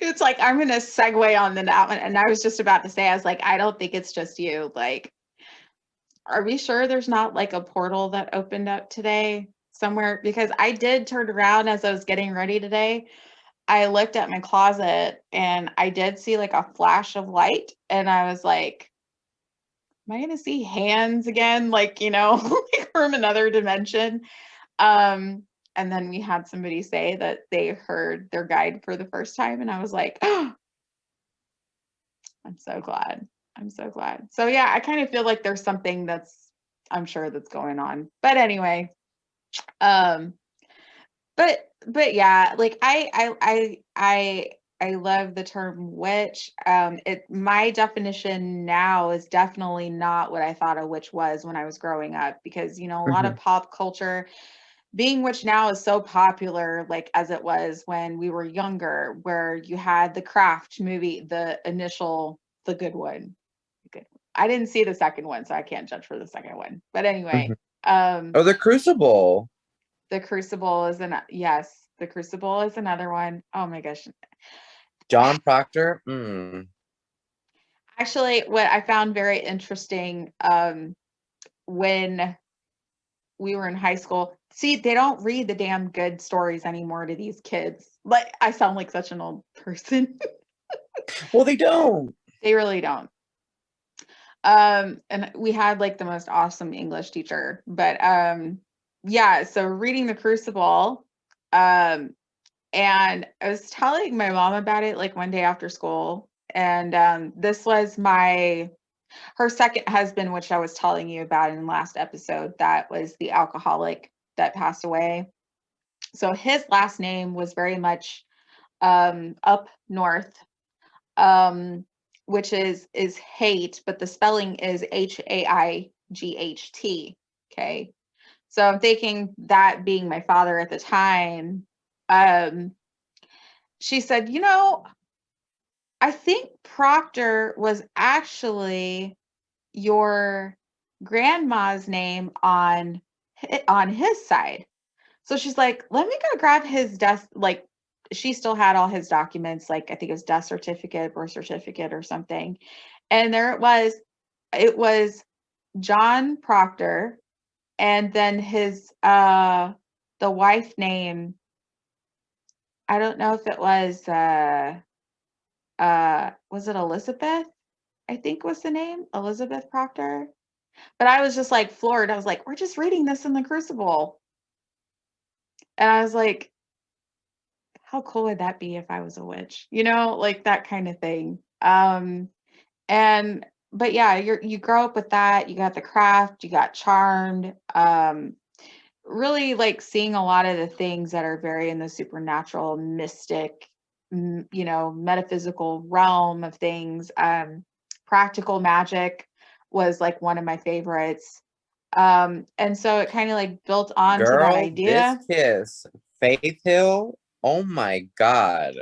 It's like I'm gonna segue on to that one. And I was just about to say, I was like, I don't think it's just you. Like, are we sure there's not like a portal that opened up today somewhere? Because I did turn around as I was getting ready today. I looked at my closet and I did see like a flash of light, and I was like, am I gonna see hands again? Like, like from another dimension. Um, and then we had somebody say that they heard their guide for the first time, and I was like, oh, I'm so glad. I'm so glad. So yeah, I kind of feel like there's something that's I'm sure that's going on. But anyway, um, but yeah, like I love the term witch. My definition now is definitely not what I thought a witch was when I was growing up, because a lot of Mhm. pop culture, being witch now is so popular, like as it was when we were younger, where you had the Craft movie, the initial, the good one. Good. I didn't see the second one, so I can't judge for the second one. But anyway, Mhm. Oh, the Crucible. the Crucible is yes, the Crucible is another one. Oh my gosh. John Proctor. Mm. Actually, what I found very interesting, when we were in high school, see, they don't read the damn good stories anymore to these kids. Like, I sound like such an old person. Well, they don't. They really don't. And we had like the most awesome English teacher, but yeah, so reading the Crucible, um and I was telling my mom about it like one day after school, and this was her second husband, which I was telling you about in the last episode, that was the alcoholic that passed away. So his last name was very much up north, um, which is hate, but the spelling is Haight. Okay. So I'm thinking that being my father at the time, um, she said, I think Proctor was actually your grandma's name on his side. So she's like, let me go grab his death. Like, she still had all his documents, like I think it was death certificate, birth certificate, or something. And there it was. It was John Proctor, and then his the wife name. I don't know if it was it Elizabeth? I think was the name, Elizabeth Proctor. But I was just like floored. I was like, we're just reading this in the Crucible. And I was like, how cool would that be if I was a witch? Like that kind of thing. And but yeah, you grow up with that. You got the Craft, you got Charmed. Really like seeing a lot of the things that are very in the supernatural, mystic, metaphysical realm of things. Practical magic was like one of my favorites. And so it kind of like built onto that Girl, this idea. kiss. Faith Hill. Oh my God.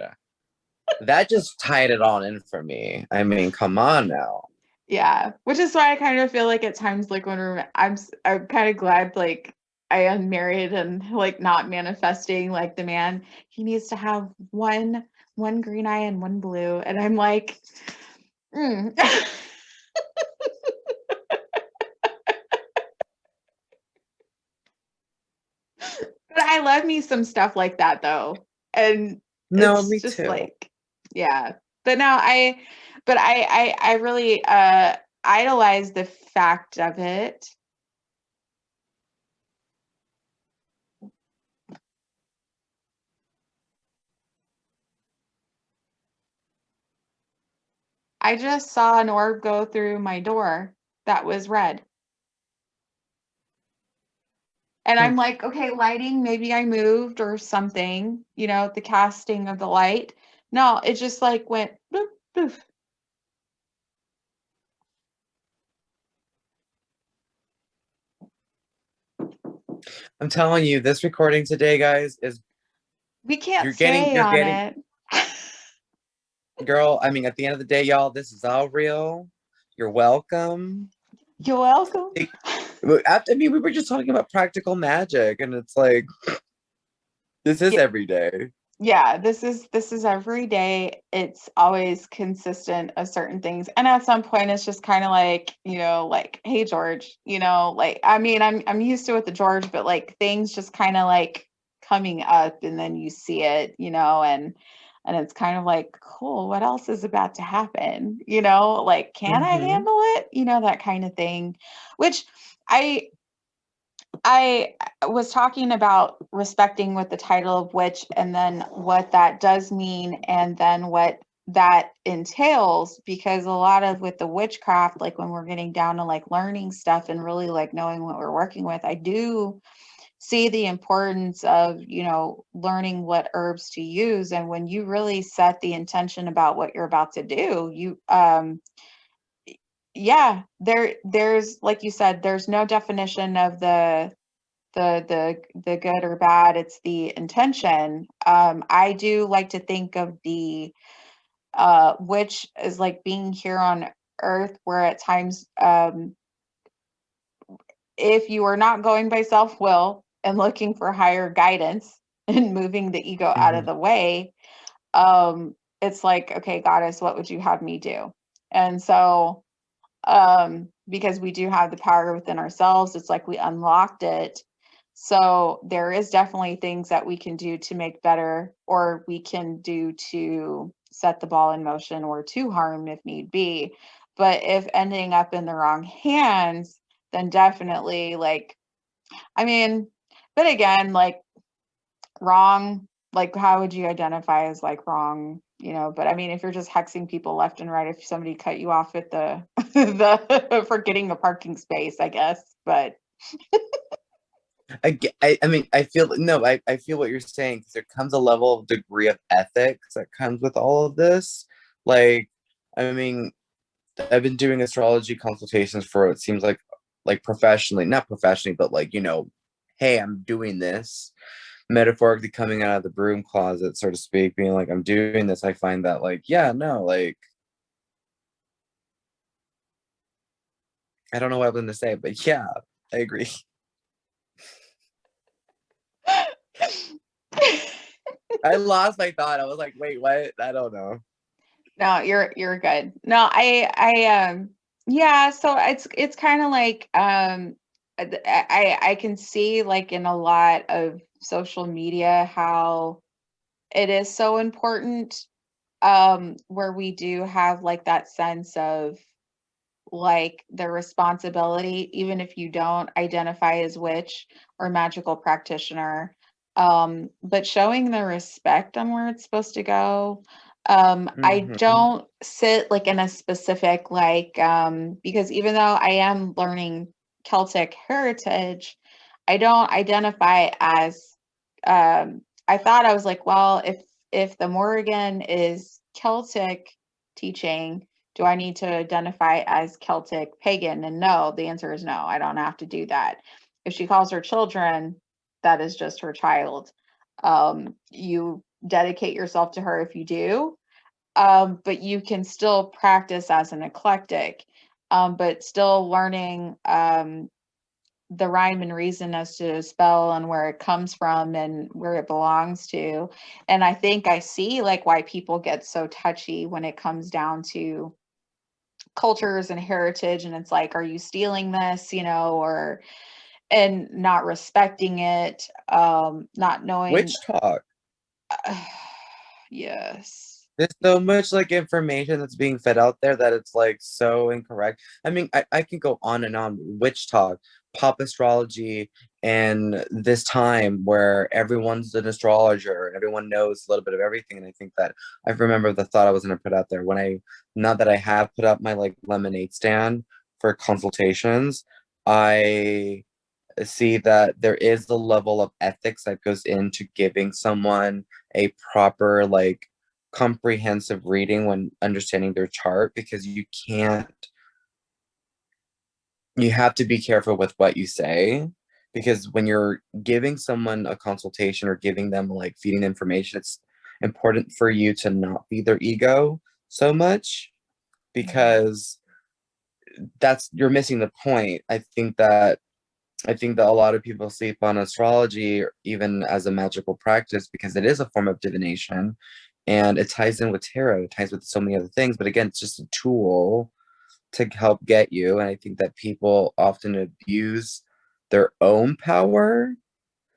That just tied it all in for me. I mean, come on now. Yeah, which is why I kind of feel like at times, like when I'm kind of glad, like I am married and like not manifesting like the man. He needs to have one green eye and one blue, and I'm like, mm. But I love me some stuff like that though, and No, it's me just too. like, yeah. But now I really idolize the fact of it. I just saw an orb go through my door that was red. And Hmm. I'm like, okay, lighting, maybe I moved or something, the casting of the light. No, it just like went boop, boop. I'm telling you, this recording today, guys, is We can't you're getting, say you're on getting, it. girl. I mean, at the end of the day, y'all, this is all real. You're welcome. You're welcome. I mean, we were just talking about practical magic, and it's like this is Yeah, every day. yeah, this is every day. It's always consistent of certain things. And at some point it's just kind of like, like, hey George, like I mean, I'm used to it, the George, but like things just kind of like coming up and then you see it, and it's kind of like, cool, what else is about to happen? Like, can I Mm-hmm. handle it? That kind of thing, which I I was talking about respecting with the title of witch and then what that does mean and then what that entails, because a lot of with the witchcraft, like when we're getting down to like learning stuff and really like knowing what we're working with, I do see the importance of, learning what herbs to use. And when you really set the intention about what you're about to do, yeah, there's, like you said, there's no definition of the good or bad. It's the intention. I do like to think of the witch as like being here on earth, where at times, if you are not going by self-will and looking for higher guidance and moving the ego out of Mm-hmm. the way, it's like, okay, goddess, what would you have me do? And so, because we do have the power within ourselves, it's like we unlocked it. So there is definitely things that we can do to make better, or we can do to set the ball in motion or to harm if need be. But if ending up in the wrong hands, then definitely, like, I mean, but again, like, wrong, like, how would you identify as like wrong? But I mean, if you're just hexing people left and right, if somebody cut you off at the the for getting a parking space, I guess. But I mean, I feel no, I feel what you're saying, because there comes a level of degree of ethics that comes with all of this. Like, I mean, I've been doing astrology consultations for it seems like professionally, not professionally, but like, hey, I'm doing this, metaphorically coming out of the broom closet, so to speak, being like, I'm doing this. I find that like, yeah, no, like, I don't know what I'm going to say, but yeah, I agree. I lost my thought. I was like, wait, what? I don't know. no, you're good. No, yeah, so it's kind of like, I can see like in a lot of social media how it is so important, where we do have like that sense of like the responsibility, even if you don't identify as witch or magical practitioner, but showing the respect on where it's supposed to go. I Mm-hmm. don't sit like in a specific, like, because even though I am learning Celtic heritage, I don't identify as, I thought, I was like, well, if the Morrigan is Celtic teaching, do I need to identify as Celtic pagan? And no, the answer is no, I don't have to do that. If she calls her children, that is just her child. You dedicate yourself to her if you do. But you can still practice as an eclectic, but still learning the rhyme and reason as to spell and where it comes from and where it belongs to. And I think I see like why people get so touchy when it comes down to cultures and heritage. And it's like, are you stealing this, or and not respecting it, not knowing. Witch talk. Yes. There's so much like information that's being fed out there that it's like so incorrect. I mean, I can go on and on. Witch talk, pop astrology, and this time where everyone's an astrologer, everyone knows a little bit of everything. And I think that I remember the thought I was gonna put out there when now that I have put up my like lemonade stand for consultations, I see that there is a level of ethics that goes into giving someone a proper like comprehensive reading when understanding their chart, because you have to be careful with what you say, because when you're giving someone a consultation or giving them like feeding information, it's important for you to not feed their ego so much, because you're missing the point. I think that a lot of people sleep on astrology or even as a magical practice because it is a form of divination, and it ties in with tarot, it ties with so many other things. But again, it's just a tool to help get you. And I think that people often abuse their own power,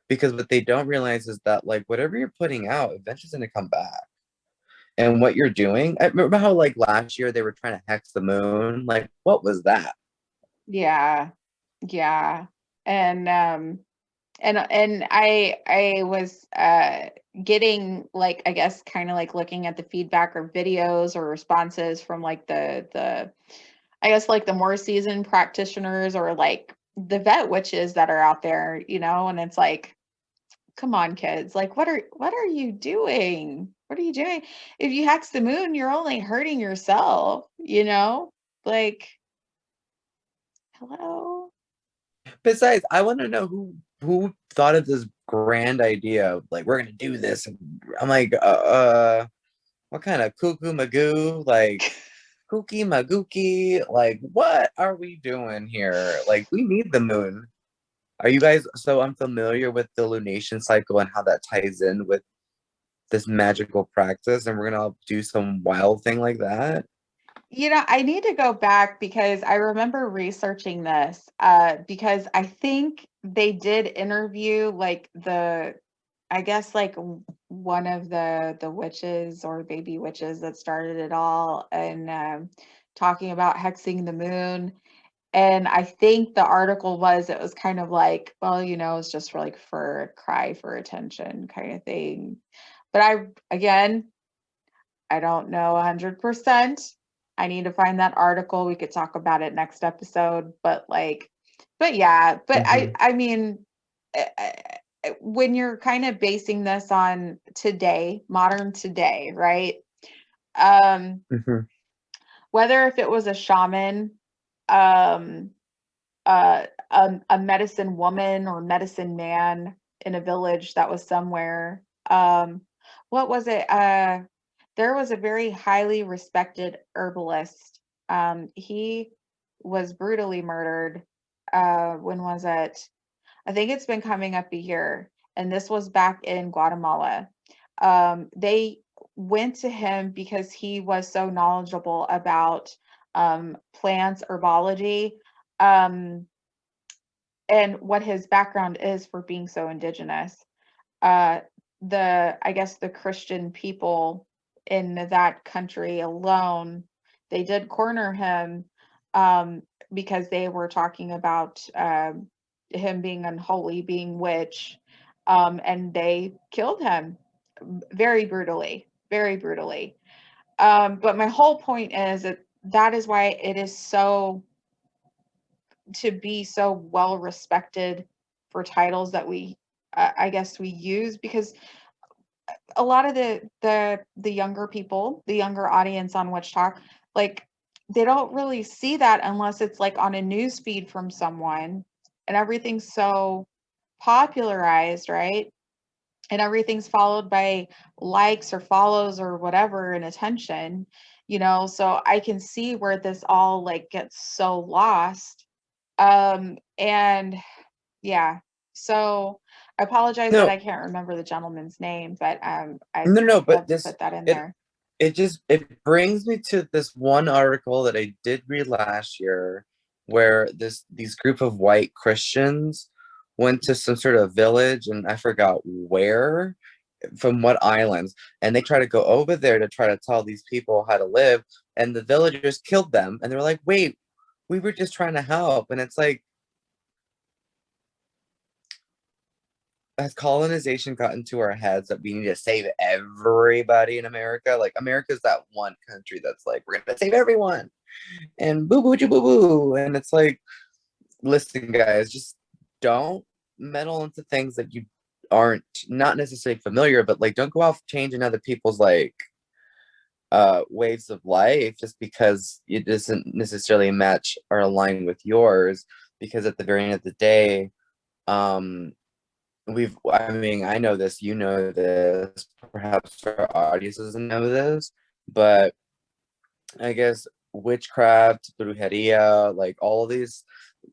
because what they don't realize is that like whatever you're putting out eventually is going to come back. And what you're doing, I remember how like last year they were trying to hex the moon. Like, what was that? Yeah. Yeah. And I was getting like, I guess kind of like looking at the feedback or videos or responses from like the I guess like the more seasoned practitioners or like the vet witches that are out there, and it's like, come on, kids, like what are you doing? What are you doing? If you hex the moon, you're only hurting yourself, like, hello. Besides, I want to know who thought of this grand idea of like we're gonna do this. And I'm like, what kind of cuckoo magoo, like kooky magookie, like what are we doing here? Like we need the moon. Are you guys so unfamiliar with the lunation cycle and how that ties in with this magical practice? And we're gonna do some wild thing like that? I need to go back because I remember researching this, because I think they did interview like I guess like one of the witches or baby witches that started it all, and talking about hexing the moon. And I think the article it was kind of like, well, it's just for like for a cry for attention kind of thing. But again, I don't know 100%. I need to find that article. We could talk about it next episode, but yeah, but Mm-hmm. I mean, when you're kind of basing this on today, modern today, right? Um, Mm-hmm. whether if it was a shaman, um, a medicine woman or medicine man in a village that was somewhere, what was it? There was a very highly respected herbalist. He was brutally murdered. When was it? I think it's been coming up a year, and this was back in Guatemala. They went to him because he was so knowledgeable about plants, herbology, um, and what his background is for being so indigenous. uh I guess the Christian people in that country alone, they did corner him, um because they were talking about him being unholy, being witch, and they killed him very brutally, very brutally. But my whole point is that is why it is so to be so well respected for titles that we I guess we use, because a lot of the younger people, the younger audience on Witch Talk, like they don't really see that unless it's like on a news feed from someone, and everything's so popularized, right? and everything's followed by likes or follows or whatever and attention, so I can see where this all like gets so lost. And yeah, so I apologize that No, I can't remember the gentleman's name, but I'd no, but love to put that in it there. it brings me to this one article that I did read last year, where these group of white Christians went to some sort of village, and I forgot where, from what islands, and they try to go over there to try to tell these people how to live, and the villagers killed them, and they were like, wait, we were just trying to help. And it's like, has colonization gotten to our heads that we need to save everybody in America? Like, America's that one country that's like, we're gonna save everyone and boo boo boo boo. And it's like, listen, guys, just don't meddle into things that you aren't not necessarily familiar, but like, don't go off changing other people's like ways of life just because it doesn't necessarily match or align with yours. Because at the very end of the day, um I mean, I know this, you know this, perhaps our audience doesn't know this, but I guess witchcraft, brujeria, like all of these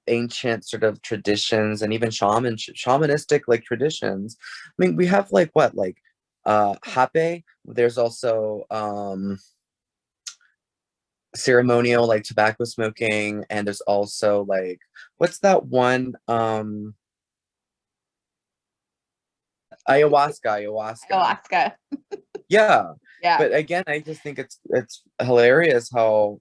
ancient sort of traditions, and even shamanistic like traditions. I mean, we have like what, like hape. There's also ceremonial like tobacco smoking, and there's also like, what's that one, ayahuasca. Alaska. Yeah. Yeah. But again, I just think it's hilarious how,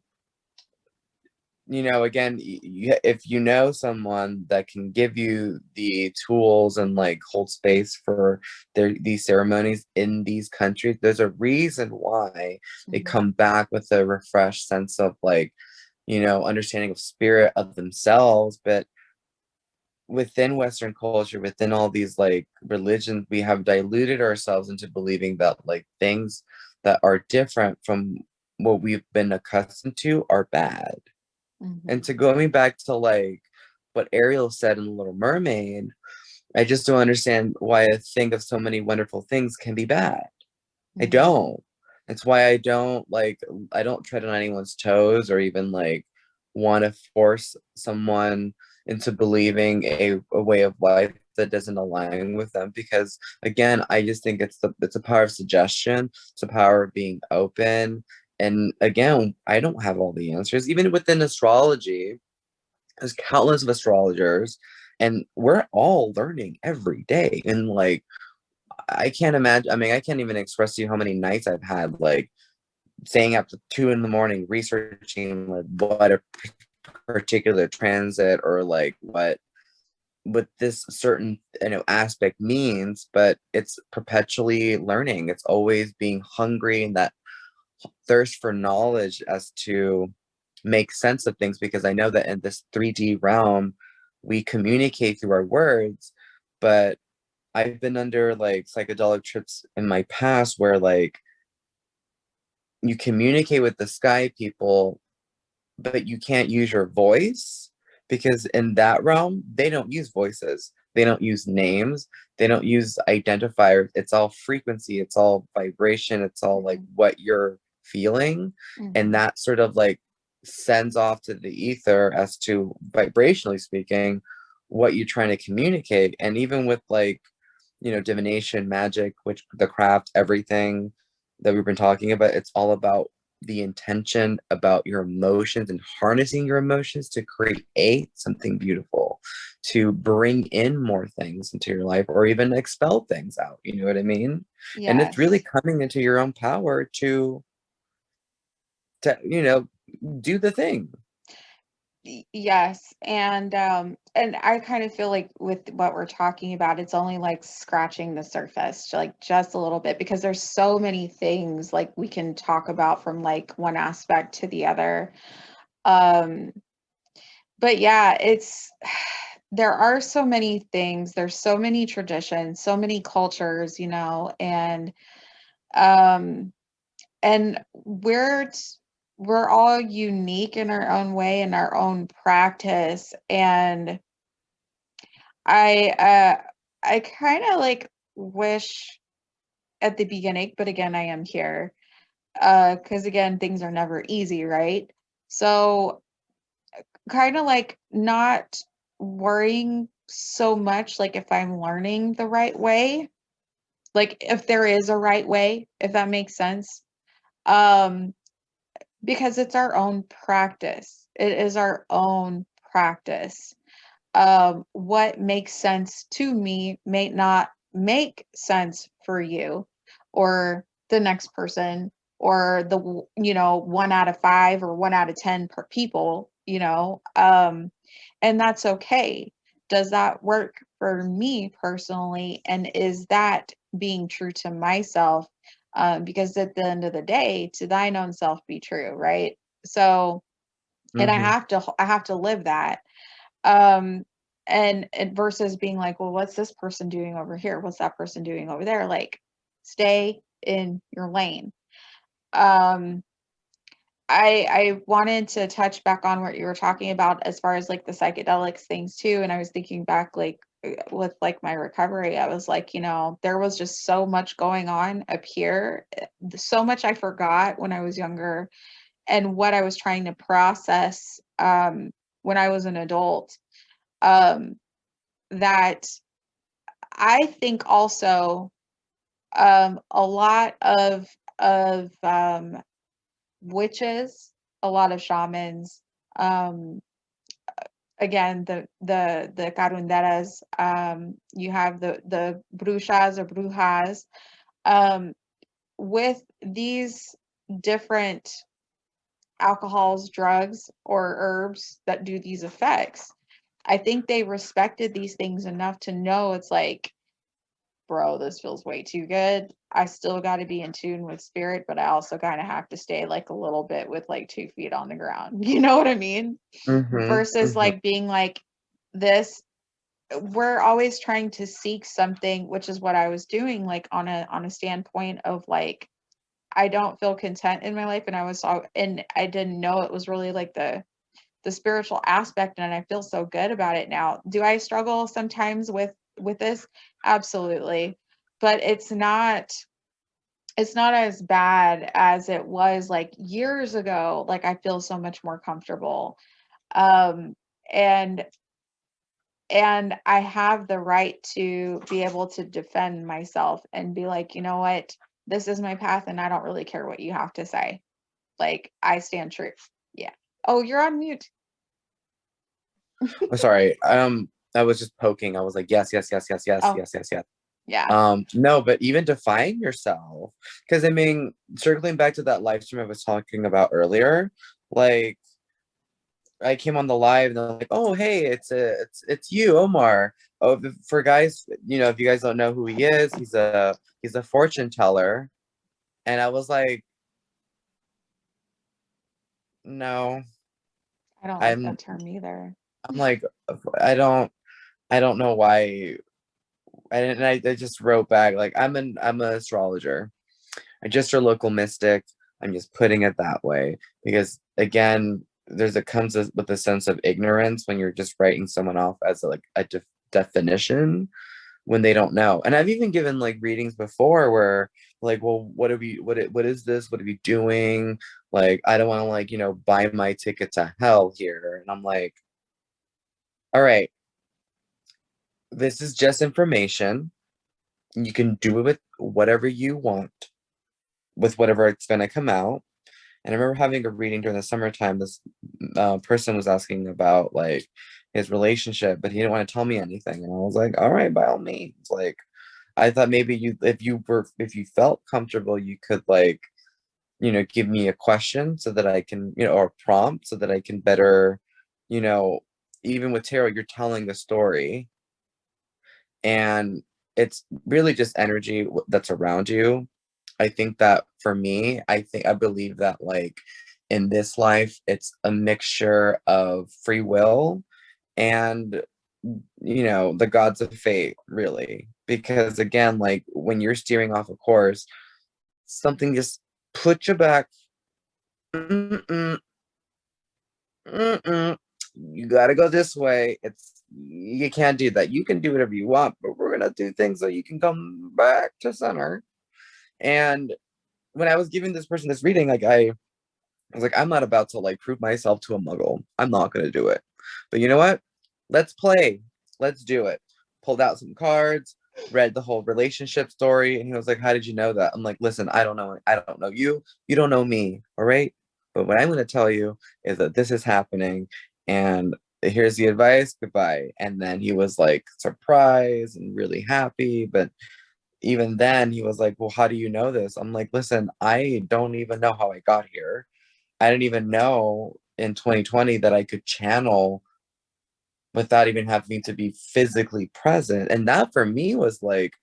again, if you know someone that can give you the tools and like hold space for these ceremonies in these countries, there's a reason why they Mhm. come back with a refreshed sense of like, understanding of spirit of themselves. But within Western culture, within all these like religions, we have diluted ourselves into believing that like things that are different from what we've been accustomed to are bad. And Mhm. to going back to like what Ariel said in The Little Mermaid, I just don't understand why a thing of so many wonderful things can be bad. I Mhm. don't. That's why I don't tread on anyone's toes or even like want to force someone into believing a way of life that doesn't align with them, because again, I just think it's a power of suggestion, it's a power of being open. And again, I don't have all the answers. Even within astrology, there's countless of astrologers, and we're all learning every day. And like, I can't imagine. I mean, I can't even express to you how many nights I've had, like, staying up to 2 in the morning researching like what a particular transit or like what this certain aspect means. But it's perpetually learning. It's always being hungry, and that thirst for knowledge as to make sense of things. Because I know that in this 3D realm, we communicate through our words, but I've been under like psychedelic trips in my past where like you communicate with the sky people, but you can't use your voice, because in that realm, they don't use voices. They don't use names. They don't use identifiers. It's all frequency. It's all vibration. It's all like Mhm. what you're feeling. And Mhm. that sort of like sends off to the ether as to, vibrationally speaking, what you're trying to communicate. And even with like, divination, magic, which the craft, everything that we've been talking about, it's all about the intention, about your emotions and harnessing your emotions to create something beautiful, to bring in more things into your life or even expel things out. You know what I mean? And it's really Yes. coming into your own power to do the thing. Yes, and I kind of feel like with what we're talking about, it's only like scratching the surface, like just a little bit, because there's so many things like we can talk about from like one aspect to the other. Um, but yeah, it's there are so many things, there's so many traditions, so many cultures, um and we're all unique in our own way in our own practice. And I uh I kind of like wish at the beginning, but again, I am here. Because again, things are never easy, right? So kind of like not worrying so much like if I'm learning the right way, like if there is a right way, if that makes sense. Um, because it's our own practice. It is our own practice. What makes sense to me may not make sense for you or the next person or the 1 out of 5 or 1 out of 10 per people, and that's okay. Does that work for me personally, and is that being true to myself? Because at the end of the day, to thine own self be true, right? So, and I Mm-hmm. have to live that. um and versus being like, well, what's this person doing over here, what's that person doing over there, like, stay in your lane. um I wanted to touch back on what you were talking about as far as like the psychedelics things too, and I was thinking back, like, with like my recovery, I was like, there was just so much going on up here, so much I forgot when I was younger, and what I was trying to process when I was an adult, um that I think also, a lot of witches, a lot of shamans, um, again, the carunderas, you have the brujas or brujas, um, with these different alcohols, drugs, or herbs that do these effects. I think they respected these things enough to know it's like, bro, this feels way too good. I still got to be in tune with spirit, but I also kind of have to stay like a little bit with like 2 feet on the ground. You know what I mean? Mm-hmm. Versus Mm-hmm. like being like this. We're always trying to seek something, which is what I was doing, like on a standpoint of like, I don't feel content in my life, and I didn't know it was really like the spiritual aspect, and I feel so good about it now. Do I struggle sometimes with this? Absolutely. But it's not as bad as it was like years ago. Like, I feel so much more comfortable. Um and and I have the right to be able to defend myself and be like, you know what? This is my path and I don't really care what you have to say. Like, I stand true. Yeah. Oh, you're on mute. Oh, sorry. I was just poking. I was like, yes, yes, yes, yes, yes, Oh, yes, yes, yes. yeah. No, but even define yourself. Because I mean, circling back to that live stream I was talking about earlier, like I came on the live and they're like, "Oh, hey, it's you, Omar." Oh, for guys, if you guys don't know who he is, he's a fortune teller, and I was like, "No, I don't like I'm that term either. I'm like, I don't know why." I just wrote back like, I'm an astrologer. I'm just your local mystic. I'm just putting it that way because again, it comes with a sense of ignorance when you're just writing someone off as like a definition when they don't know. And I've even given like readings before where like, well, what is this? What are we doing? Like, I don't want to like, buy my ticket to hell here. And I'm like, all right, this is just information. You can do it with whatever you want, with whatever it's going to come out. And I remember having a reading during the summertime. This person was asking about like his relationship, but he didn't want to tell me anything. And I was like, all right, by all means. Like, I thought maybe if you felt comfortable, you could like, give me a question so that I can, or a prompt so that I can better, you know, even with tarot, you're telling a story and it's really just energy that's around you. I think that for me, I believe that like in this life, it's a mixture of free will and the gods of fate, really. Because again, like when you're steering off a course, something just put you back. Mm-mm, mm-mm. You gotta go this way. You can't do that. You can do whatever you want, but we're we're gonna do things so you can come back to center. And when I was giving this person this reading, like I was like, I'm not about to like prove myself to a muggle. I'm not gonna do it. But you know what? Let's play. Let's do it. Pulled out some cards, read the whole relationship story, and he was like, how did you know that? I'm like, listen, I don't know. I don't know you. You don't know me. All right. But what I'm gonna tell you is that this is happening, and here's the advice. Goodbye. And then he was like surprised and really happy, but even then he was like, well, how do you know this? I'm like, listen, I don't even know how I got here. I didn't even know in 2020 that I could channel without even having to be physically present. And that for me was like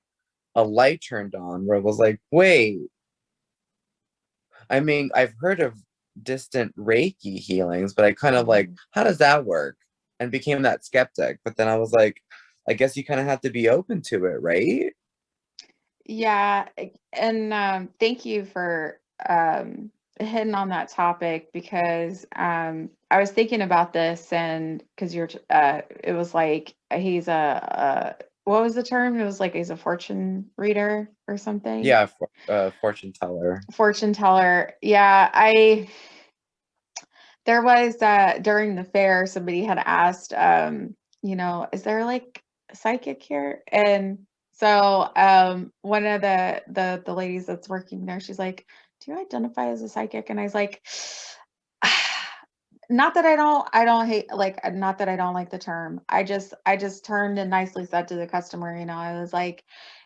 a light turned on where it was like, wait, I mean, I've heard of distant Reiki healings, but I kind of like, how does that work? And became that skeptic. But then I was like, I guess you kind of have to be open to it, right? Yeah, and thank you for hitting on that topic because I was thinking about this and because it was like he's what was the term? It was like he's a fortune reader or something. Yeah, fortune teller. Fortune teller. Yeah, there was during the fair somebody had asked is there like a psychic here? And so one of the ladies that's working there, she's like, do you identify as a psychic? And I was like, not that I don't hate, like, not that I don't like the term. I just turned and nicely said to the customer, I was like,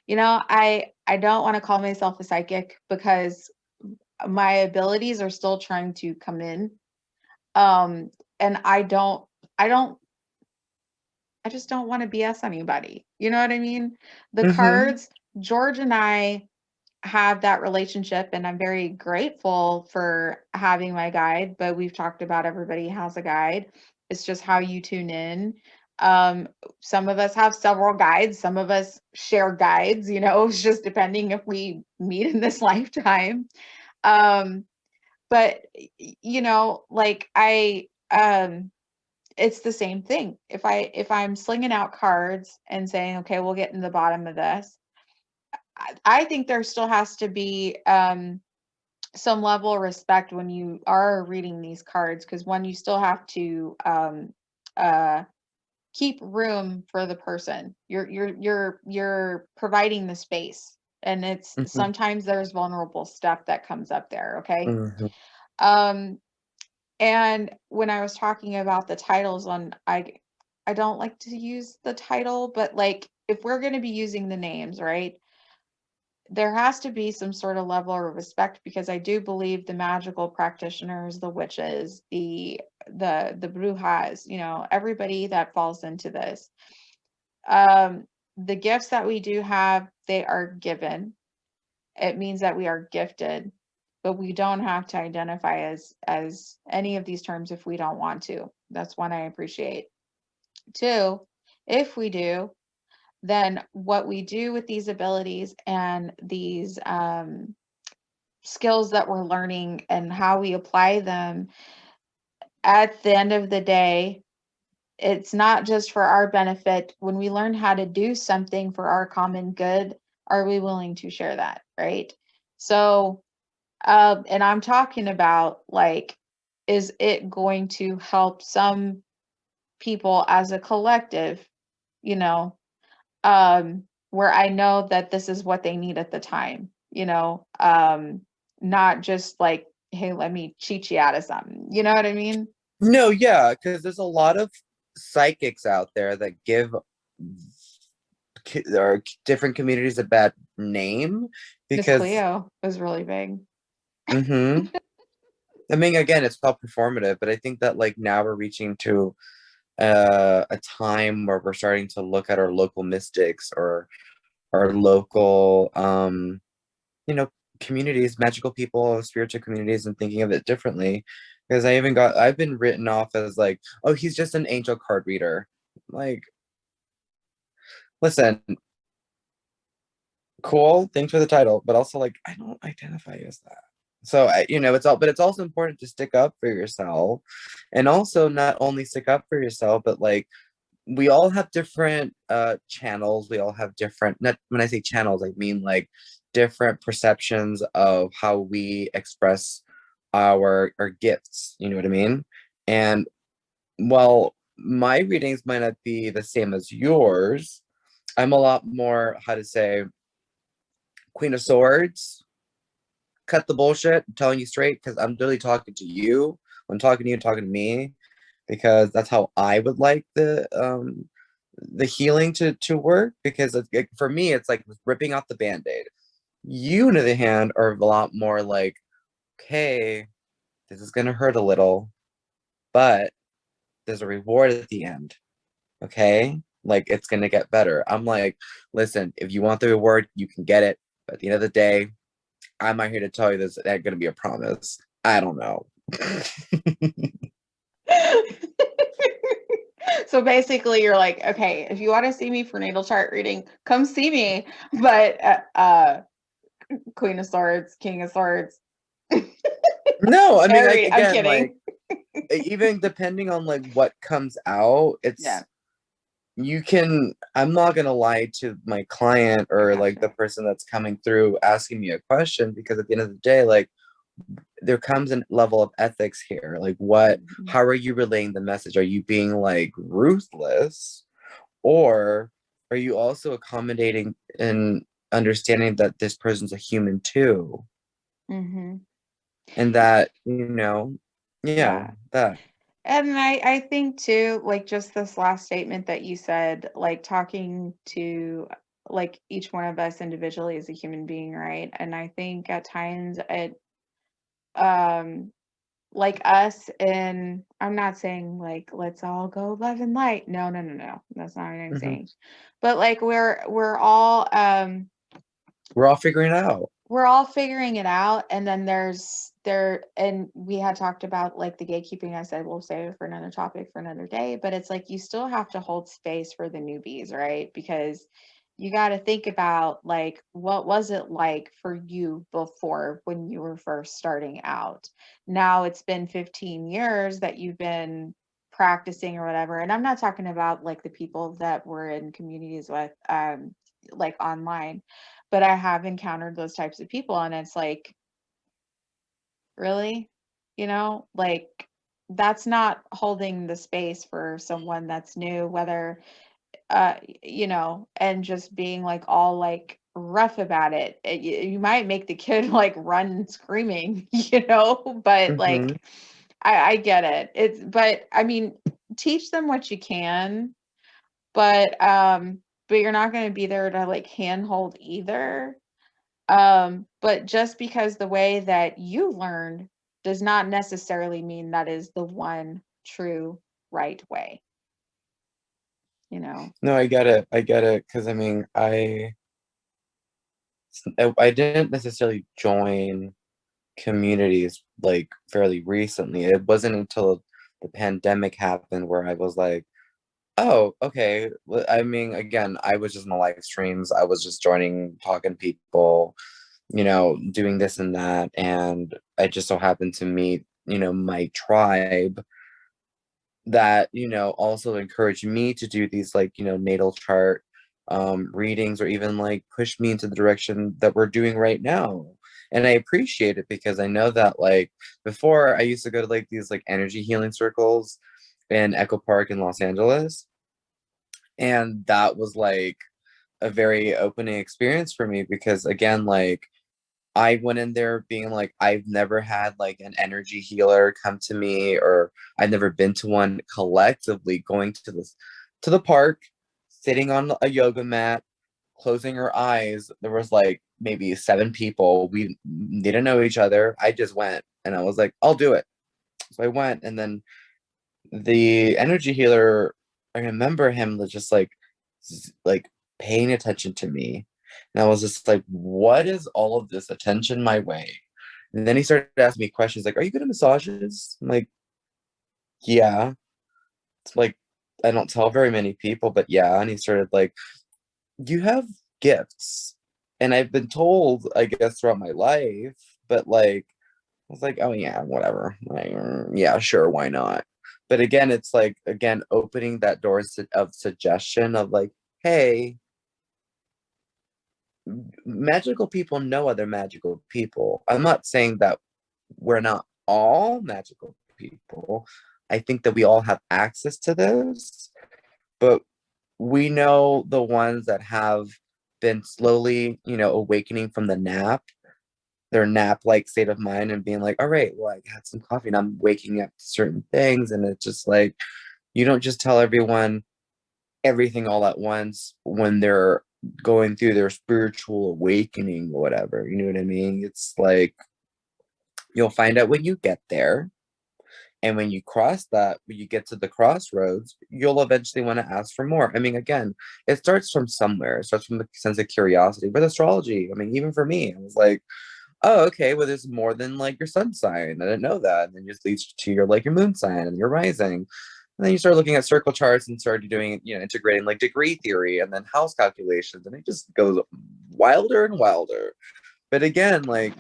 I don't want to call myself a psychic because my abilities are still trying to come in. And I don't, I just don't want to BS anybody. You know what I mean? The Mm-hmm. cards, George and I have that relationship, and I'm very grateful for having my guide. But we've talked about everybody has a guide. It's just how you tune in. Um, some of us have several guides, some of us share guides, it's just depending if we meet in this lifetime. Um, but like it's the same thing. If I'm slinging out cards and saying, okay, we'll get in the bottom of this, I think there still has to be some level of respect when you are reading these cards, because one, you still have to uh, keep room for the person. You're providing the space, and it's Mm-hmm. sometimes there's vulnerable stuff that comes up there. Okay. Mm-hmm. Um, And when I was talking about the titles I don't like to use the title, but like if we're going to be using the names, right? There has to be some sort of level of respect, because I do believe the magical practitioners, the witches, the brujas, everybody that falls into this. The gifts that we do have, they are given. It means that we are gifted, but we don't have to identify as any of these terms if we don't want to. That's one I appreciate. Two, if we do, then what we do with these abilities and these skills that we're learning and how we apply them, at the end of the day, it's not just for our benefit. When we learn how to do something for our common good, are we willing to share that, right? So and I'm talking about like, is it going to help some people as a collective, you know, where I know that this is what they need at the time, not just like, hey, let me cheat you out of something. You know what I mean? No, yeah, because there's a lot of psychics out there that give or different communities a bad name Miss because Cleo was really big. hmm I mean, again, it's all performative, but I think that like now we're reaching to a time where we're starting to look at our local mystics or our local you know communities, magical people, spiritual communities, and thinking of it differently. Because I've been written off as like, oh, he's just an angel card reader. Like, listen, cool, thanks for the title, but also like I don't identify as that. So but it's also important to stick up for yourself, and also not only stick up for yourself, but like we all have different channels. We all have different, not when I say channels, I mean like different perceptions of how we express our gifts. You know what I mean? And while my readings might not be the same as yours, I'm a lot more, how to say, Queen of Swords, cut the bullshit, I'm telling you straight, because I'm really talking to you. When I'm talking to you, talking to me, because that's how I would like the healing to work. Because for me, it's like ripping out the band-aid. You, on the other hand, are a lot more like, okay, this is gonna hurt a little, but there's a reward at the end. Okay, like it's gonna get better. I'm like, listen, if you want the reward, you can get it. But at the end of the day, I'm not here to tell you this ain't gonna be a promise. I don't know. So basically, you're like, okay, if you want to see me for natal chart reading, come see me. But Queen of Swords, King of Swords. No, I mean, like Sorry, I'm again, kidding. like even depending on like what comes out, Yeah, it's you can. I'm not gonna lie to my client I or like the gotcha. person that's coming through asking me a question, because at the end of the day, like there comes a level of ethics here. Like what, Mhm. how are you relaying the message? Are you being like ruthless, or are you also accommodating and understanding that this person's a human too, Mhm. and that, you know, yeah, Yeah. that. And I think too, like just this last statement that you said, like talking to like each one of us individually as a human being, right? And I think at times it um like us, and I'm not saying like let's all go love and light. No, no, no, no. That's not what I'm Mhm. saying. But like we're all We're all figuring it out. we're all figuring it out, and then and we had talked about like the gatekeeping. I said we'll save it for another topic for another day, but it's like you still have to hold space for the newbies, right? Because you got to think about like what was it like for you before when you were first starting out. Now it's been 15 years that you've been practicing or whatever, and I'm not talking about like the people that we're in communities with like online, but I have encountered those types of people, and it's like, really? Like that's not holding the space for someone that's new, whether and just being like all like rough about it. You might make the kid like run screaming, but Hmm. like I get it. But I mean, teach them what you can, but you're not going to be there to like handhold either. But just because the way that you learned does not necessarily mean that is the one true right way, you know. No, I get it. I get it. Because I mean, I didn't necessarily join communities like fairly recently. It wasn't until the pandemic happened where I was like, oh, okay. I mean, again, I was just in the live streams. I was just joining, talking to people, doing this and that. And I just so happened to meet, my tribe that, also encouraged me to do these like, natal chart readings, or even like push me into the direction that we're doing right now. And I appreciate it, because I know that like before I used to go to like these like energy healing circles in Echo Park in Los Angeles. And that was like a very opening experience for me, because again, like I went in there being like, I've never had like an energy healer come to me, or I've never been to one collectively, going to the park, sitting on a yoga mat, closing her eyes. There was like maybe 7 people. We didn't know each other. I just went and I was like, I'll do it. So I went, and then the energy healer, I remember him just like paying attention to me. And I was just like, what is all of this attention my way? And then he started asking me questions like, are you good at massages? I'm like, yeah. It's like, I don't tell very many people, but yeah. And he started like, you have gifts. And I've been told, I guess, throughout my life, but like, I was like, oh yeah, whatever. Like, yeah, sure, why not? But again, it's like, again, opening that door of suggestion of like, hey, magical people know other magical people. I'm not saying that we're not all magical people. I think that we all have access to this, but we know the ones that have been slowly, awakening from their nap like state of mind and being like, all right, well, I had some coffee and I'm waking up to certain things. And it's just like, you don't just tell everyone everything all at once when they're going through their spiritual awakening or whatever. You know what I mean? It's like, you'll find out when you get there. And when you cross that, when you get to the crossroads, you'll eventually want to ask for more. I mean, again, it starts from somewhere. It starts from the sense of curiosity. With astrology, I mean, even for me, I was like, oh, okay, well, there's more than like your sun sign. I didn't know that. And then just leads to your moon sign and your rising. And then you start looking at circle charts and start doing, integrating like degree theory and then house calculations. And it just goes wilder and wilder. But again, like,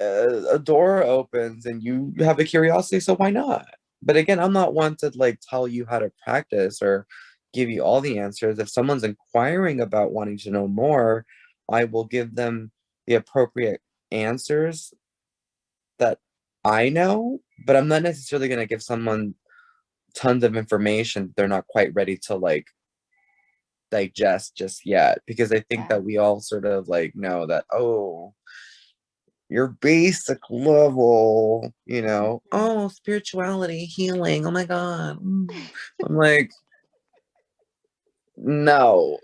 a door opens and you have a curiosity, so why not? But again, I'm not one to like tell you how to practice or give you all the answers. If someone's inquiring about wanting to know more, I will give them the appropriate answers that I know, but I'm not necessarily going to give someone tons of information they're not quite ready to like digest just yet, because I think Yeah. that we all sort of like know that, oh, your basic level, Mhm. oh, spirituality, healing, oh my God. I'm like, no,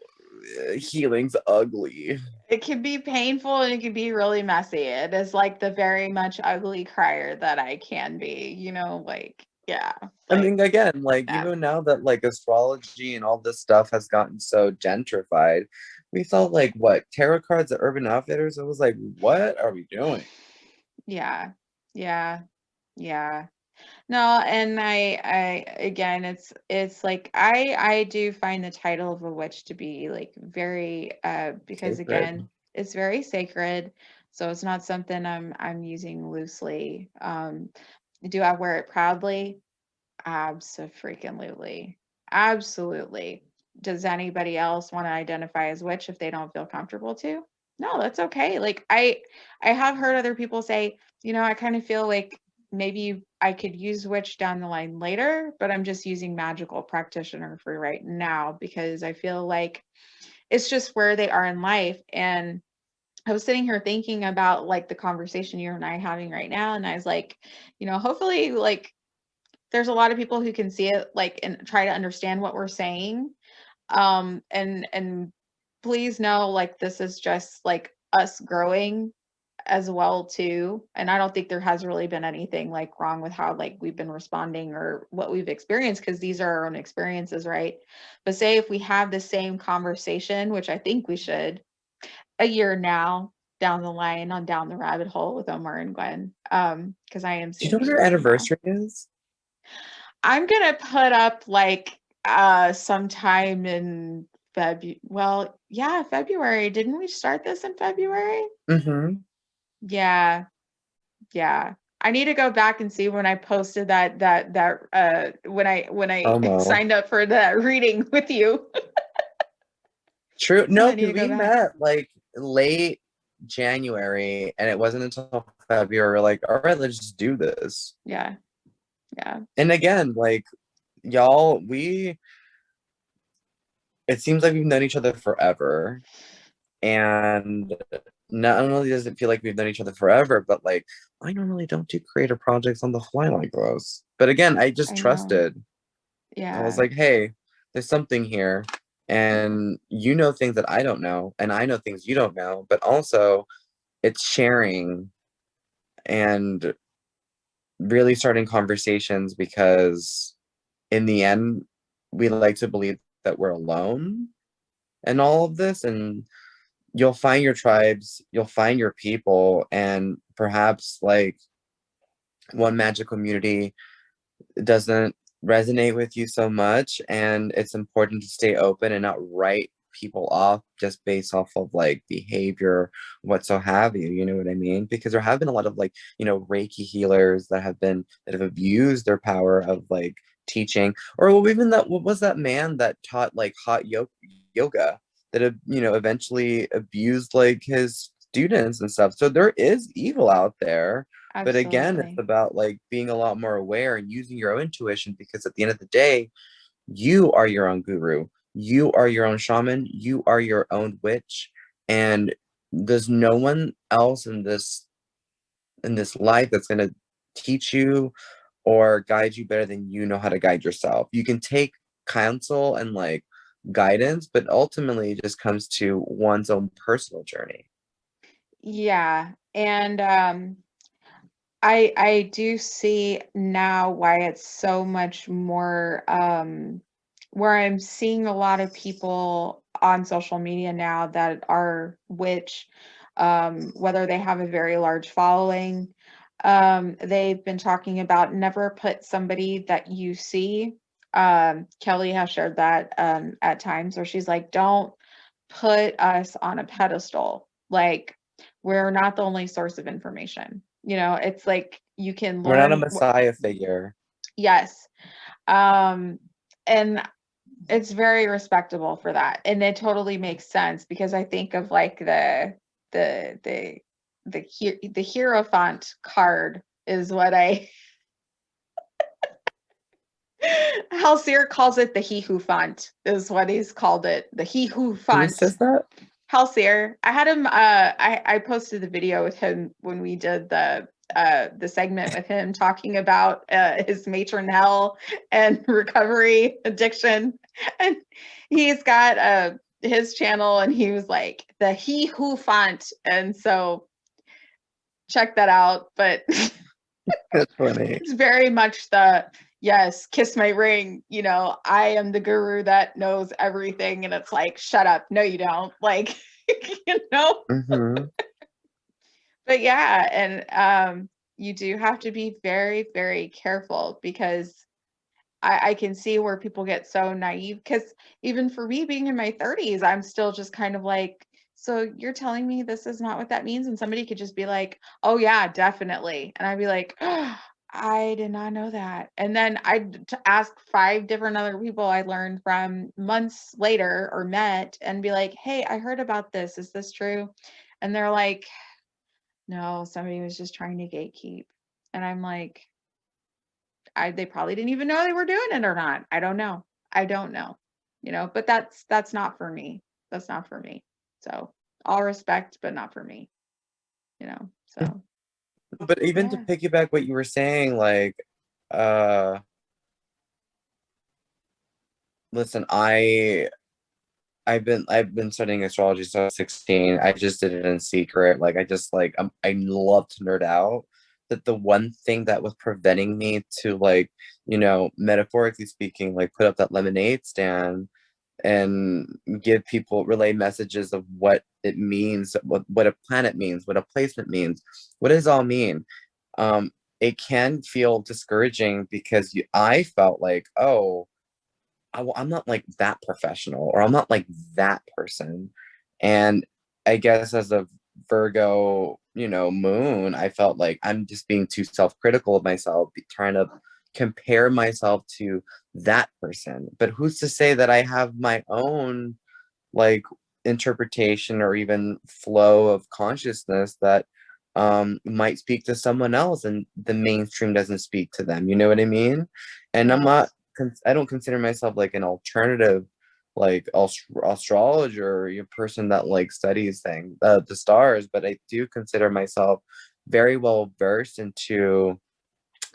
healing's ugly. It can be painful and it can be really messy. It is like the very much ugly crier that I can be, like, yeah, I like, mean, again, like, yeah, even now that like astrology and all this stuff has gotten so gentrified, we saw like what tarot cards at Urban Outfitters. It was like, what are we doing? yeah, yeah, yeah. No, and again, it's like I do find the title of a witch to be like very because Sacred. again, it's very sacred. So it's not something I'm using loosely. Do I wear it proudly? Absolutely. Absolutely. Does anybody else want to identify as witch if they don't feel comfortable to? No, that's okay. Like I have heard other people say, I kind of feel like maybe I could use witch down the line later, but I'm just using magical practitioner for right now because I feel like it's just where they are in life. And I was sitting here thinking about like the conversation you and I having right now, and I was like, hopefully like there's a lot of people who can see it like and try to understand what we're saying. And please know like this is just like us growing as well too. And I don't think there has really been anything like wrong with how like we've been responding or what we've experienced because these are our own experiences, right? But say if we have the same conversation, which I think we should, a year now down the line on down the rabbit hole with Omar and Gwen, because I am Do you know seeing what our something now. anniversary is? I'm gonna put up like sometime in February. Well, yeah, February. Didn't we start this in February? Mm-hmm. Yeah, yeah. I need to go back and see when I posted that when I Almost. signed up for that reading with you. True. I No, need because to go we back. met like late January and it wasn't until February we're like, all right, let's just do this. Yeah, yeah, And again, like y'all, it seems like we've known each other forever. And not only does it feel like we've known each other forever, but like I normally don't do creative projects on the fly like this. But again, I just I know. trusted. I was Yeah, like, hey, there's something here. And you know things that I don't know, and I know things you don't know, but also it's sharing and really starting conversations because in the end, we like to believe that we're alone in all of this. And you'll find your tribes, you'll find your people, and perhaps like one magic community doesn't resonate with you so much. And it's important to stay open and not write people off just based off of like behavior, what so have you, you know what I mean? Because there have been a lot of like, Reiki healers that have abused their power of like teaching, or even that, what was that man that taught like yoga that have, eventually abused like his students and stuff. So there is evil out there. But again, it's Absolutely. about like being a lot more aware and using your own intuition, because at the end of the day, you are your own guru. You are your own shaman. You are your own witch. And there's no one else in this life that's going to teach you or guide you better than you know how to guide yourself. You can take counsel and like guidance, but ultimately it just comes to one's own personal journey. Yeah. And I do see now why it's so much more where I'm seeing a lot of people on social media now that are witch, whether they have a very large following. They've been talking about never put somebody that you see. Kelly has shared that at times where she's like, don't put us on a pedestal. Like, we're not the only source of information. It's like you can We're not a learn. messiah figure. Yes. And it's very respectable for that. And it totally makes sense because I think of like the the Hierophant card is what I Halcyon calls it the he who font is what he's called it. The he who Who font. says that? Halcyon. I had him I posted the video with him when we did the segment with him talking about his matronelle and recovery addiction. And he's got his channel and he was like the he who font. And so check that out. But That's funny. it's very much the yes, kiss my ring, I am the guru that knows everything. And it's like, shut up. No, you don't. Like, you know? Mm-hmm. But yeah, and you do have to be very, very careful because I can see where people get so naive. Because even for me being in my 30s, I'm still just kind of like, so you're telling me this is not what that means? And somebody could just be like, oh yeah, definitely. And I'd be like, oh, I did not know that. And then I'd ask 5 different other people I learned from months later or met and be like, hey, I heard about this. Is this true? And they're like, no, somebody was just trying to gatekeep. And I'm like, they probably didn't even know they were doing it or not. I don't know. I don't know. But that's not for me. That's not for me. So all respect, but not for me. So But even to yeah. piggyback what you were saying, like, uh, listen, I've been studying astrology since I was 16. I just did it in secret. Like I just like I love to nerd out. That the one thing that was preventing me to like, metaphorically speaking, like put up that lemonade stand and give people relay messages of what it means, what a planet means, what a placement means, what does it all mean. It can feel discouraging because I felt like, oh, I'm not like that professional, or I'm not like that person. And I guess as a Virgo, moon, I felt like I'm just being too self-critical of myself, trying to compare myself to that person. But who's to say that I have my own like interpretation or even flow of consciousness that might speak to someone else and the mainstream doesn't speak to them, you know what I mean? And Yes. I don't consider myself like an alternative like astrologer or a person that like studies the stars, but I do consider myself very well versed into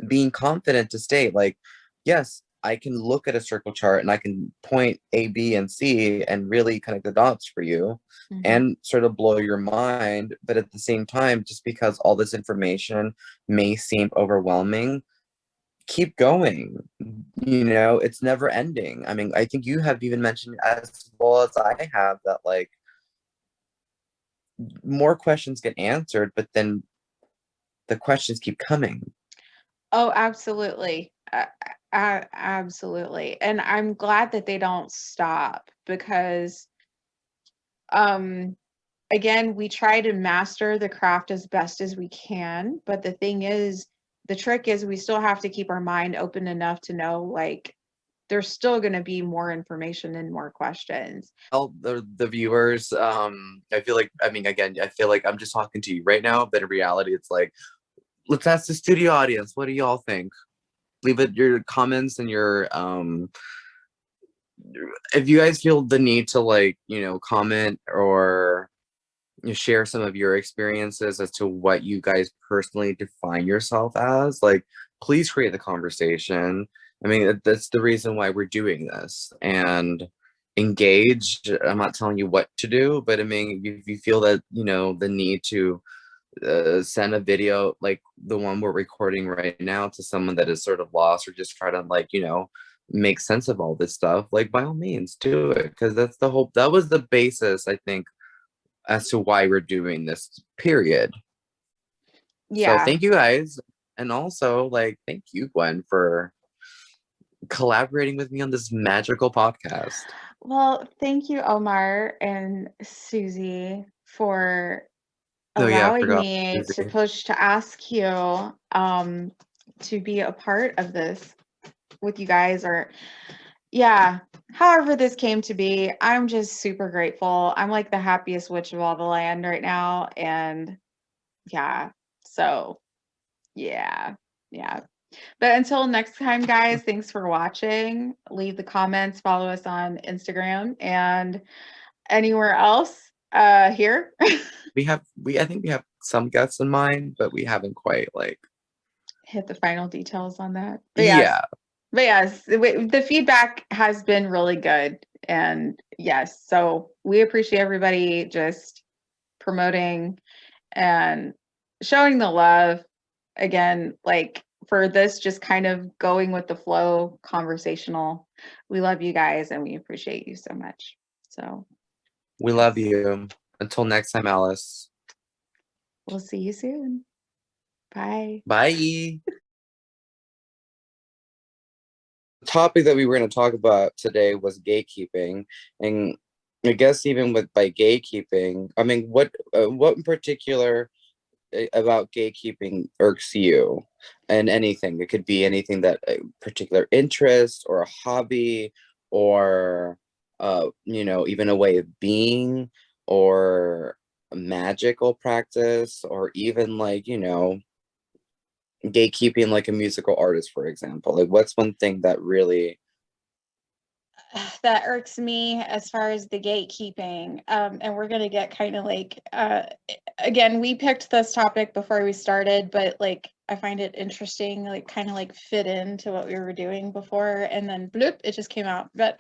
being confident to state like, yes, I can look at a circle chart and I can point A, B, and C and really connect the dots for you Hmm. and sort of blow your mind. But at the same time, just because all this information may seem overwhelming, keep going. It's never ending. I mean, I think you have even mentioned as well as I have that like more questions get answered, but then the questions keep coming. Oh, absolutely. Absolutely. And I'm glad that they don't stop because Again, we try to master the craft as best as we can, but the thing is, the trick is we still have to keep our mind open enough to know, like, there's still going to be more information and more questions. Well, the viewers, I feel like, I mean, again, I feel like I'm just talking to you right now, but in reality, it's like, let's ask the studio audience, what do y'all think? Leave it your comments and your if you guys feel the need to, like, you know, comment or share some of your experiences as to what you guys personally define yourself as, like, please create the conversation. I mean, that's the reason why we're doing this, and engage. I'm not telling you what to do, but I mean, if you feel that, you know, the need to send a video like the one we're recording right now to someone that is sort of lost, or just try to, like, you know, make sense of all this stuff, like, by all means do it, because that's the whole, that was the basis, I think, as to why we're doing this, period. So Yeah. thank you guys, and also, like, thank you, Gwen, for collaborating with me on this magical podcast. Well, thank you, Omar and Susie, for Oh yeah, I allowing forgot. me to ask you to be a part of this with you guys, or yeah, however this came to be. I'm just super grateful. I'm like the happiest witch of all the land right now, and yeah, so yeah, yeah. But until next time, guys, thanks for watching. Leave the comments, follow us on Instagram and anywhere else here. I think we have some guests in mind, but we haven't quite, like, Hit the final details on that. yeah. But yes, the feedback has been really good. And yes, so we appreciate everybody just promoting and showing the love. Again, like, for this, just kind of going with the flow, conversational. We love you guys and we appreciate you so much. So We love you. Until next time, Alice. we'll see you soon. Bye. Bye. The topic that we were going to talk about today was gatekeeping, and I guess even with by gatekeeping, I mean, what in particular about gatekeeping irks you? And anything, it could be anything, that a particular interest or a hobby, or you know, even a way of being, or a magical practice, or even, like, you know, gatekeeping like a musical artist, for example. Like, what's one thing that really That irks me as far as the gatekeeping. And we're going to get kind of like, again, we picked this topic before we started, but like, I find it interesting, like, kind of like fit into what we were doing before, and then bloop, it just came out. But